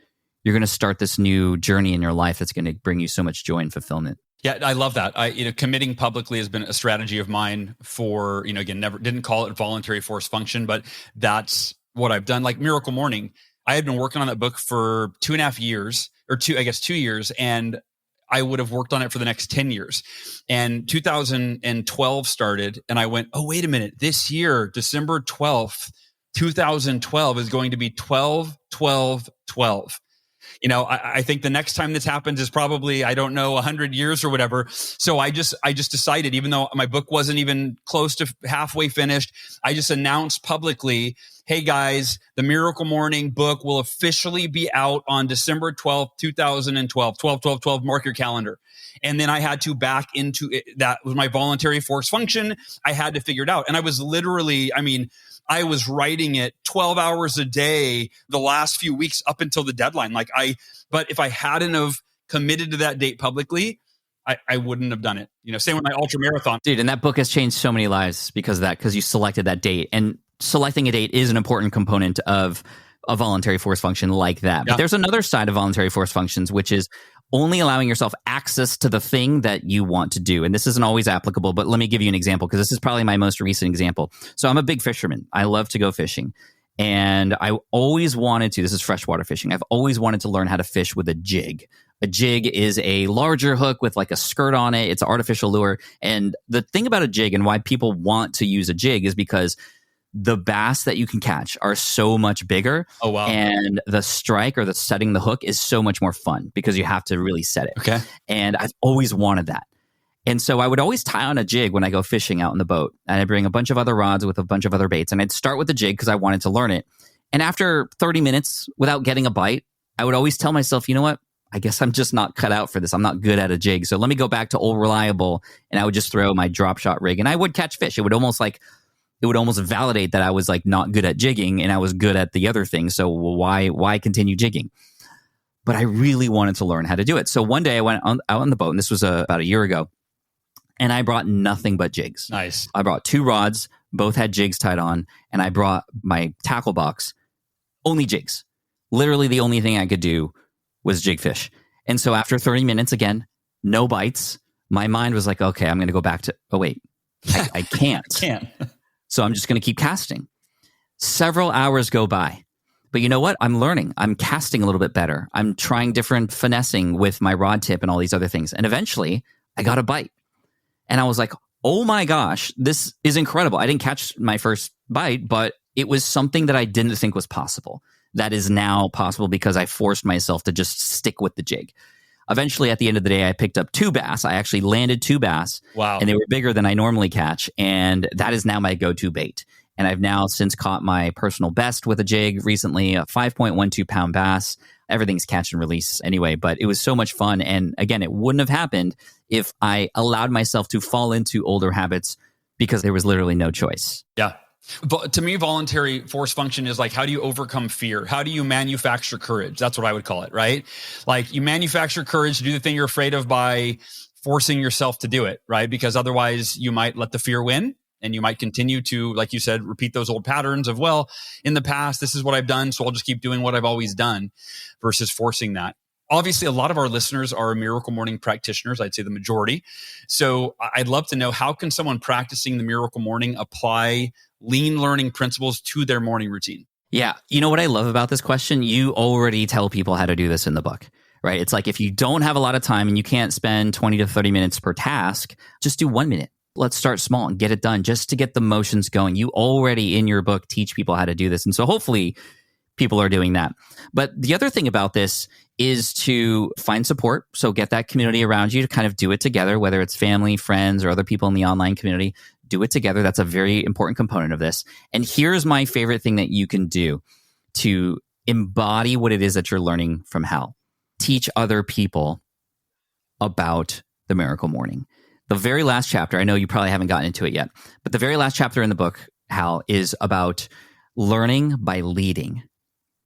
[SPEAKER 1] You're going to start this new journey in your life that's going to bring you so much joy and fulfillment.
[SPEAKER 2] Yeah, I love that. Committing publicly has been a strategy of mine for, again, never didn't call it voluntary force function, but that's what I've done. Like Miracle Morning, I had been working on that book for 2.5 years, or 2 years, and I would have worked on it for the next 10 years. And 2012 started, and I went, oh, wait a minute. This year, December 12th, 2012 is going to be 12-12-12. I think the next time this happens is probably, I don't know, 100 years or whatever. So I just decided, even though my book wasn't even close to halfway finished, I just announced publicly, hey guys, the Miracle Morning book will officially be out on December 12th, 2012, 12-12-12, mark your calendar. And then I had to back into it. That was my voluntary force function. I had to figure it out. And I was literally, I was writing it 12 hours a day the last few weeks up until the deadline. But if I hadn't have committed to that date publicly, I wouldn't have done it. Same with my ultra marathon.
[SPEAKER 1] Dude, and that book has changed so many lives because of that, because you selected that date. And selecting a date is an important component of a voluntary force function like that. But there's another side of voluntary force functions, which is only allowing yourself access to the thing that you want to do. And this isn't always applicable, but let me give you an example, because this is probably my most recent example. So I'm a big fisherman. I love to go fishing. And I always wanted to, this is freshwater fishing, I've always wanted to learn how to fish with a jig. A jig is a larger hook with like a skirt on it. It's an artificial lure. And the thing about a jig and why people want to use a jig is because the bass that you can catch are so much bigger.
[SPEAKER 2] Oh, wow.
[SPEAKER 1] And the strike, or the setting the hook, is so much more fun because you have to really set it.
[SPEAKER 2] Okay.
[SPEAKER 1] And I've always wanted that. And so I would always tie on a jig when I go fishing out in the boat. And I'd bring a bunch of other rods with a bunch of other baits. And I'd start with the jig because I wanted to learn it. And after 30 minutes without getting a bite, I would always tell myself, you know what? I guess I'm just not cut out for this. I'm not good at a jig. So let me go back to old reliable. And I would just throw my drop shot rig and I would catch fish. It would almost validate that I was like not good at jigging and I was good at the other thing. So why continue jigging? But I really wanted to learn how to do it. So one day I went out on the boat, and this was about a year ago, and I brought nothing but jigs.
[SPEAKER 2] Nice.
[SPEAKER 1] I brought 2 rods, both had jigs tied on, and I brought my tackle box, only jigs. Literally the only thing I could do was jig fish. And so after 30 minutes, again, no bites, my mind was like, okay, I'm going to go back to, oh wait, I can't.
[SPEAKER 2] Can't.
[SPEAKER 1] So I'm just going to keep casting. Several hours go by. But you know what? I'm learning. I'm casting a little bit better. I'm trying different finessing with my rod tip and all these other things. And eventually, I got a bite. And I was like, oh my gosh, this is incredible. I didn't catch my first bite, but it was something that I didn't think was possible. That is now possible because I forced myself to just stick with the jig. Eventually, at the end of the day, I picked up 2 bass. I actually landed 2 bass.
[SPEAKER 2] Wow.
[SPEAKER 1] And they were bigger than I normally catch. And that is now my go-to bait. And I've now since caught my personal best with a jig recently, a 5.12 pound bass. Everything's catch and release anyway, but it was so much fun. And again, it wouldn't have happened if I allowed myself to fall into older habits because there was literally no choice.
[SPEAKER 2] Yeah. But to me, voluntary force function is like, how do you overcome fear? How do you manufacture courage? That's what I would call it, right? Like you manufacture courage to do the thing you're afraid of by forcing yourself to do it, right? Because otherwise you might let the fear win and you might continue to, like you said, repeat those old patterns of, well, in the past, this is what I've done, so I'll just keep doing what I've always done versus forcing that. Obviously, a lot of our listeners are Miracle Morning practitioners. I'd say the majority. So I'd love to know, how can someone practicing the Miracle Morning apply lean learning principles to their morning routine?
[SPEAKER 1] Yeah. You know what I love about this question? You already tell people how to do this in the book, right? It's like if you don't have a lot of time and you can't spend 20 to 30 minutes per task, just do 1 minute. Let's start small and get it done just to get the motions going. You already in your book teach people how to do this. And so hopefully people are doing that. But the other thing about this is to find support. So get that community around you to kind of do it together, whether it's family, friends, or other people in the online community. Do it together. That's a very important component of this. And here's my favorite thing that you can do to embody what it is that you're learning from Hal. Teach other people about the miracle morning. The very last chapter, I know you probably haven't gotten into it yet, but the very last chapter in the book, Hal, is about learning by leading.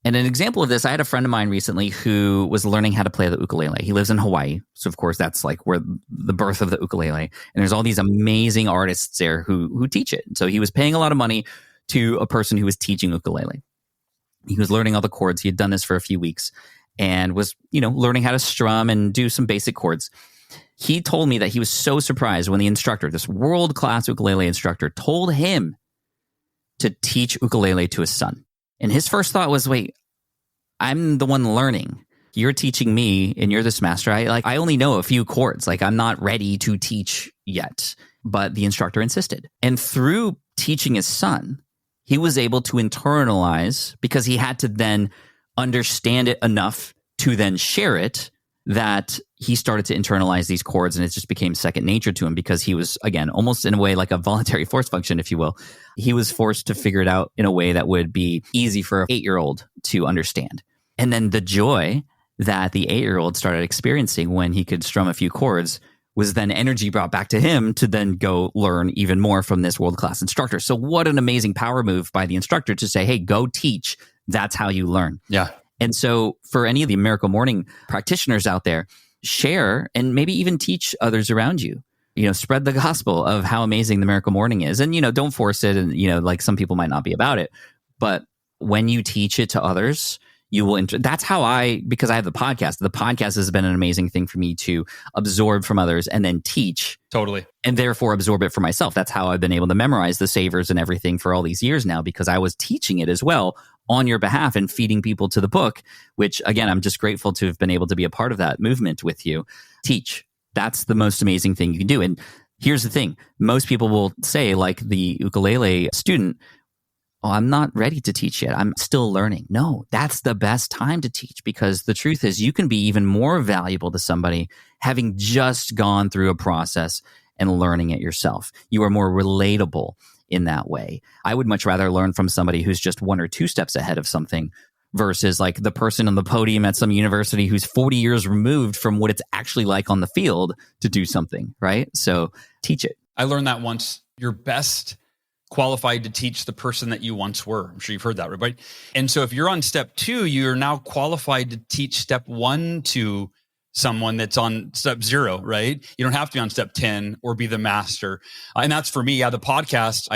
[SPEAKER 1] And an example of this, I had a friend of mine recently who was learning how to play the ukulele. He lives in Hawaii. So, of course, that's like where the birth of the ukulele. And there's all these amazing artists there who teach it. So he was paying a lot of money to a person who was teaching ukulele. He was learning all the chords. He had done this for a few weeks and was, learning how to strum and do some basic chords. He told me that he was so surprised when the instructor, this world-class ukulele instructor, told him to teach ukulele to his son. And his first thought was, wait, I'm the one learning. You're teaching me and you're this master. I only know a few chords. Like, I'm not ready to teach yet. But the instructor insisted. And through teaching his son, he was able to internalize, because he had to then understand it enough to then share it, that he started to internalize these chords, and it just became second nature to him, because he was, again, almost in a way like a voluntary force function, if you will. He was forced to figure it out in a way that would be easy for an 8-year-old to understand. And then the joy that the 8-year-old started experiencing when he could strum a few chords was then energy brought back to him to then go learn even more from this world-class instructor. So what an amazing power move by the instructor to say, hey, go teach. That's how you learn.
[SPEAKER 2] Yeah.
[SPEAKER 1] And so for any of the Miracle Morning practitioners out there, share and maybe even teach others around you. Spread the gospel of how amazing the Miracle Morning is. And, don't force it. And, like some people might not be about it. But when you teach it to others, you will. That's how because I have the podcast. The podcast has been an amazing thing for me to absorb from others and then teach.
[SPEAKER 2] Totally.
[SPEAKER 1] And therefore absorb it for myself. That's how I've been able to memorize the savers and everything for all these years now, because I was teaching it as well on your behalf and feeding people to the book, which, again, I'm just grateful to have been able to be a part of that movement with you. Teach. That's the most amazing thing you can do. And here's the thing. Most people will say, like the ukulele student, oh, I'm not ready to teach yet. I'm still learning. No, that's the best time to teach, because the truth is you can be even more valuable to somebody having just gone through a process and learning it yourself. You are more relatable in that way. I would much rather learn from somebody who's just 1 or 2 steps ahead of something versus like the person on the podium at some university who's 40 years removed from what it's actually like on the field to do something, right? So teach it.
[SPEAKER 2] I learned that once. You're best qualified to teach the person that you once were. I'm sure you've heard that, right? And so if you're on step 2, you're now qualified to teach step 1 to someone that's on step 0, right? You don't have to be on step 10 or be the master. And that's for me. Yeah, the podcast,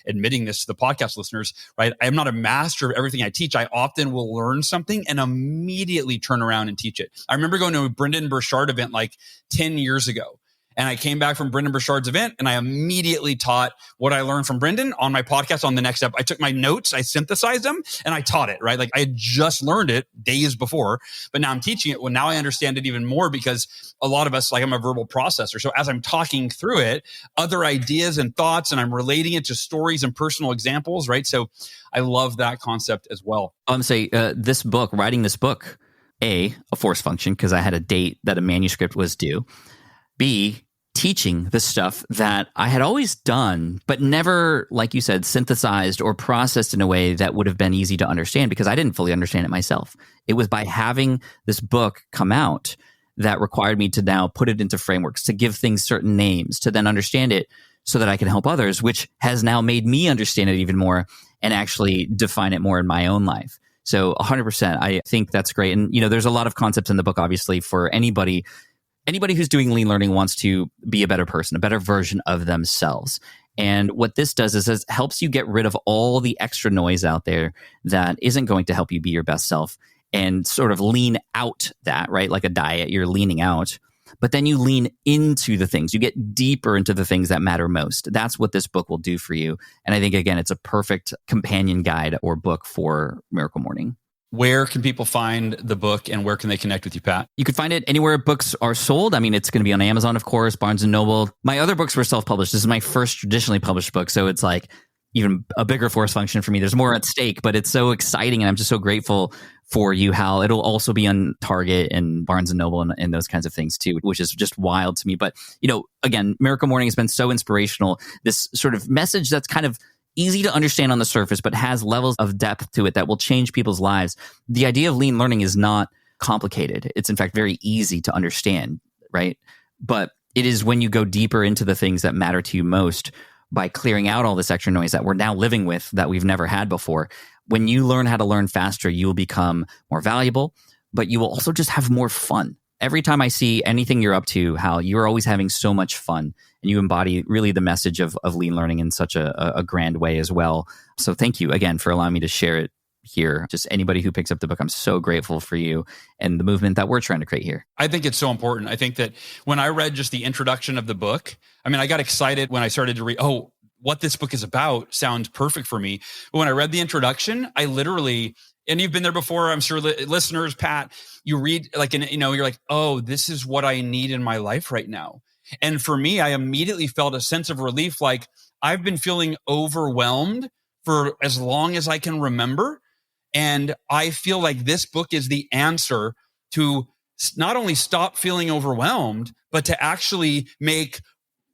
[SPEAKER 2] admitting this to the podcast listeners, right? I'm not a master of everything I teach. I often will learn something and immediately turn around and teach it. I remember going to a Brendan Burchard event like 10 years ago. And I came back from Brendan Burchard's event and I immediately taught what I learned from Brendan on my podcast on the next step. I took my notes, I synthesized them, and I taught it, right? Like I had just learned it days before, but now I'm teaching it. Well, now I understand it even more, because a lot of us, like I'm a verbal processor. So as I'm talking through it, other ideas and thoughts, and I'm relating it to stories and personal examples, right? So I love that concept as well.
[SPEAKER 1] I'm saying writing this book, a force function, because I had a date that a manuscript was due. B, teaching the stuff that I had always done, but never, like you said, synthesized or processed in a way that would have been easy to understand, because I didn't fully understand it myself. It was by having this book come out that required me to now put it into frameworks, to give things certain names, to then understand it so that I can help others, which has now made me understand it even more and actually define it more in my own life. So 100%, I think that's great. And, there's a lot of concepts in the book, obviously, for anybody who's doing lean learning wants to be a better person, a better version of themselves. And what this does is it helps you get rid of all the extra noise out there that isn't going to help you be your best self, and sort of lean out that, right? Like a diet, you're leaning out, but then you lean into the things. You get deeper into the things that matter most. That's what this book will do for you. And I think, again, it's a perfect companion guide or book for Miracle Morning.
[SPEAKER 2] Where can people find the book, and where can they connect with you, Pat?
[SPEAKER 1] You can find it anywhere books are sold. I mean, it's going to be on Amazon, of course, Barnes & Noble. My other books were self-published. This is my first traditionally published book. So it's like even a bigger force function for me. There's more at stake, but it's so exciting, and I'm just so grateful for you, Hal. It'll also be on Target and Barnes and Noble and those kinds of things too, which is just wild to me. But, again, Miracle Morning has been so inspirational. This sort of message that's kind of easy to understand on the surface, but has levels of depth to it that will change people's lives. The idea of lean learning is not complicated. It's in fact very easy to understand, right? But it is when you go deeper into the things that matter to you most by clearing out all this extra noise that we're now living with that we've never had before. When you learn how to learn faster, you will become more valuable, but you will also just have more fun. Every time I see anything you're up to, Hal, you're always having so much fun, and you embody really the message of lean learning in such a grand way as well. So thank you again for allowing me to share it here. Just anybody who picks up the book, I'm so grateful for you and the movement that we're trying to create here.
[SPEAKER 2] I think it's so important. I think that when I read just the introduction of the book, I got excited when I started to read, what this book is about sounds perfect for me. But when I read the introduction, I literally, and you've been there before, I'm sure listeners, Pat, you read you're like, oh, this is what I need in my life right now. And for me, I immediately felt a sense of relief. Like I've been feeling overwhelmed for as long as I can remember. And I feel like this book is the answer to not only stop feeling overwhelmed, but to actually make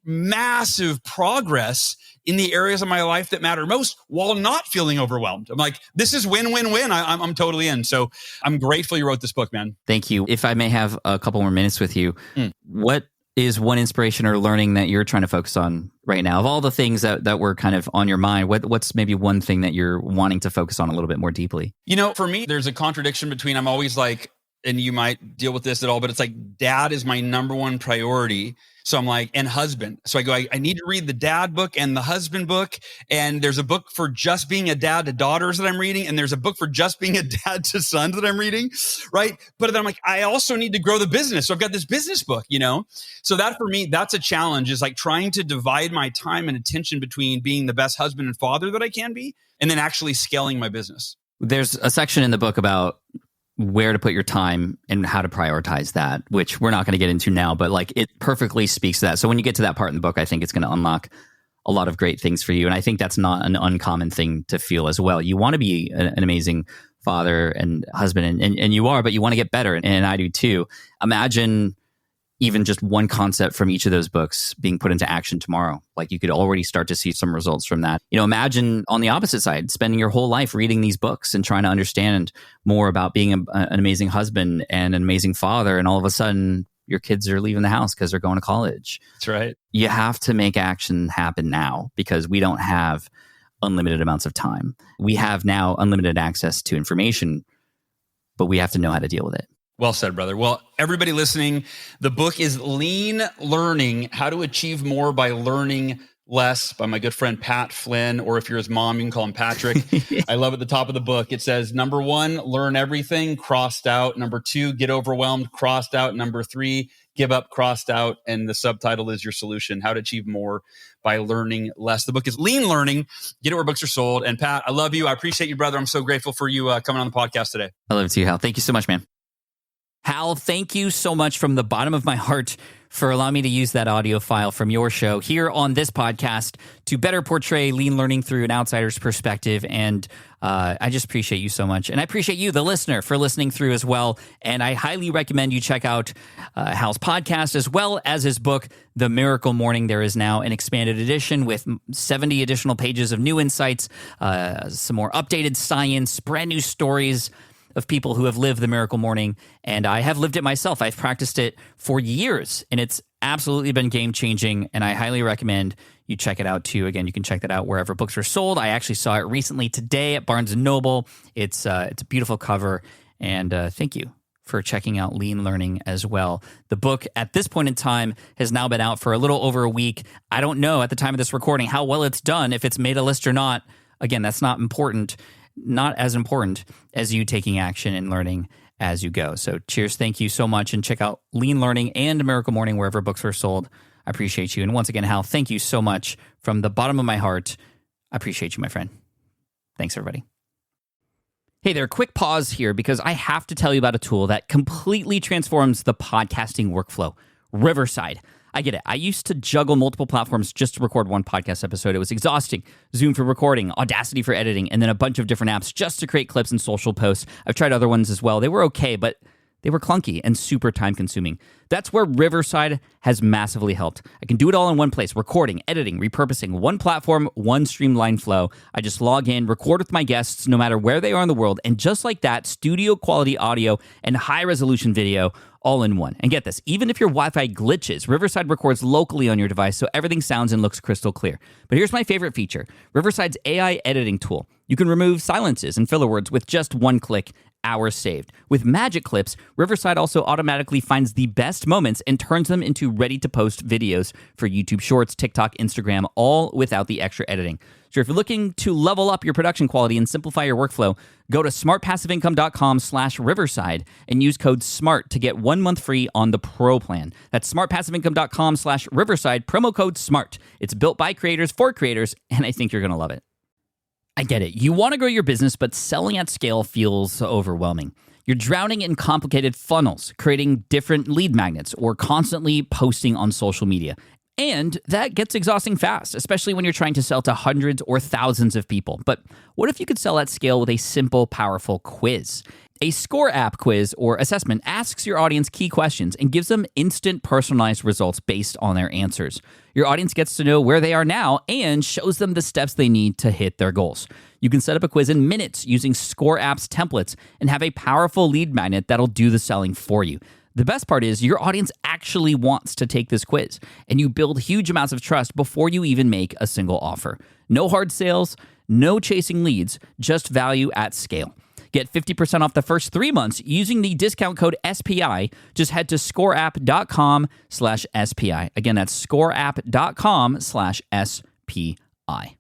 [SPEAKER 2] massive progress in the areas of my life that matter most while not feeling overwhelmed. I'm like, this is win-win-win. I'm totally in. So I'm grateful you wrote this book, man.
[SPEAKER 1] Thank you. If I may have a couple more minutes with you, what is one inspiration or learning that you're trying to focus on right now? Of all the things that were kind of on your mind, what's maybe one thing that you're wanting to focus on a little bit more deeply?
[SPEAKER 2] For me, there's a contradiction between, I'm always like, and you might deal with this at all, but it's like dad is my number one priority. So I'm like, and husband. So I go, I need to read the dad book and the husband book. And there's a book for just being a dad to daughters that I'm reading. And there's a book for just being a dad to sons that I'm reading. Right. But then I'm like, I also need to grow the business. So I've got this business book, So that for me, that's a challenge, is like trying to divide my time and attention between being the best husband and father that I can be, and then actually scaling my business.
[SPEAKER 1] There's a section in the book about where to put your time and how to prioritize that, which we're not going to get into now, but like it perfectly speaks to that. So when you get to that part in the book, I think it's going to unlock a lot of great things for you. And I think that's not an uncommon thing to feel as well. You want to be an amazing father and husband, and you are, but you want to get better. And I do too. Imagine even just one concept from each of those books being put into action tomorrow. Like you could already start to see some results from that. Imagine on the opposite side, spending your whole life reading these books and trying to understand more about being an amazing husband and an amazing father. And all of a sudden your kids are leaving the house because they're going to college.
[SPEAKER 2] That's right.
[SPEAKER 1] You have to make action happen now, because we don't have unlimited amounts of time. We have now unlimited access to information, but we have to know how to deal with it.
[SPEAKER 2] Well said, brother. Well, everybody listening, the book is Lean Learning, How to Achieve More by Learning Less, by my good friend, Pat Flynn, or if you're his mom, you can call him Patrick. I love at the top of the book, it says, number 1, learn everything, crossed out. Number 2, get overwhelmed, crossed out. Number 3, give up, crossed out. And the subtitle is your solution, How to Achieve More by Learning Less. The book is Lean Learning. Get it where books are sold. And Pat, I love you. I appreciate you, brother. I'm so grateful for you coming on the podcast today.
[SPEAKER 1] I love it too, Hal. Thank you so much, man. Hal, thank you so much from the bottom of my heart for allowing me to use that audio file from your show here on this podcast to better portray lean learning through an outsider's perspective. And I just appreciate you so much. And I appreciate you, the listener, for listening through as well. And I highly recommend you check out Hal's podcast as well as his book, The Miracle Morning. There is now an expanded edition with 70 additional pages of new insights, some more updated science, brand new stories of people who have lived the miracle morning. And I have lived it myself. I've practiced it for years, and it's absolutely been game-changing, and I highly recommend you check it out too. Again, you can check that out wherever books are sold. I actually saw it recently today at Barnes & Noble. It's a beautiful cover, and thank you for checking out Lean Learning as well. The book at this point in time has now been out for a little over a week. I don't know at the time of this recording how well it's done, if it's made a list or not. Again, that's not important. Not as important as you taking action and learning as you go. So cheers. Thank you so much. And check out Lean Learning and Miracle Morning wherever books are sold. I appreciate you. And once again, Hal, thank you so much from the bottom of my heart. I appreciate you, my friend. Thanks, everybody. Hey there, quick pause here because I have to tell you about a tool that completely transforms the podcasting workflow, Riverside. I get it. I used to juggle multiple platforms just to record one podcast episode. It was exhausting. Zoom for recording, Audacity for editing, and then a bunch of different apps just to create clips and social posts. I've tried other ones as well. They were okay, but they were clunky and super time-consuming. That's where Riverside has massively helped. I can do it all in one place: recording, editing, repurposing, one platform, one streamlined flow. I just log in, record with my guests no matter where they are in the world, and just like that, studio-quality audio and high-resolution video all in one. And get this, even if your Wi-Fi glitches, Riverside records locally on your device so everything sounds and looks crystal clear. But here's my favorite feature: Riverside's AI editing tool. You can remove silences and filler words with just one click. Hours saved. With Magic Clips, Riverside also automatically finds the best moments and turns them into ready-to-post videos for YouTube Shorts, TikTok, Instagram, all without the extra editing. So if you're looking to level up your production quality and simplify your workflow, go to smartpassiveincome.com/Riverside and use code SMART to get 1 month free on the Pro plan. That's smartpassiveincome.com/Riverside, promo code SMART. It's built by creators for creators, and I think you're going to love it. I get it. You want to grow your business, but selling at scale feels overwhelming. You're drowning in complicated funnels, creating different lead magnets, or constantly posting on social media. And that gets exhausting fast, especially when you're trying to sell to hundreds or thousands of people. But what if you could sell at scale with a simple, powerful quiz? A score app quiz or assessment asks your audience key questions and gives them instant personalized results based on their answers. Your audience gets to know where they are now and shows them the steps they need to hit their goals. You can set up a quiz in minutes using Score App's templates and have a powerful lead magnet that'll do the selling for you. The best part is your audience actually wants to take this quiz, and you build huge amounts of trust before you even make a single offer. No hard sales, no chasing leads, just value at scale. Get 50% off the first 3 months using the discount code SPI. Just head to scoreapp.com/SPI. Again, that's scoreapp.com/SPI.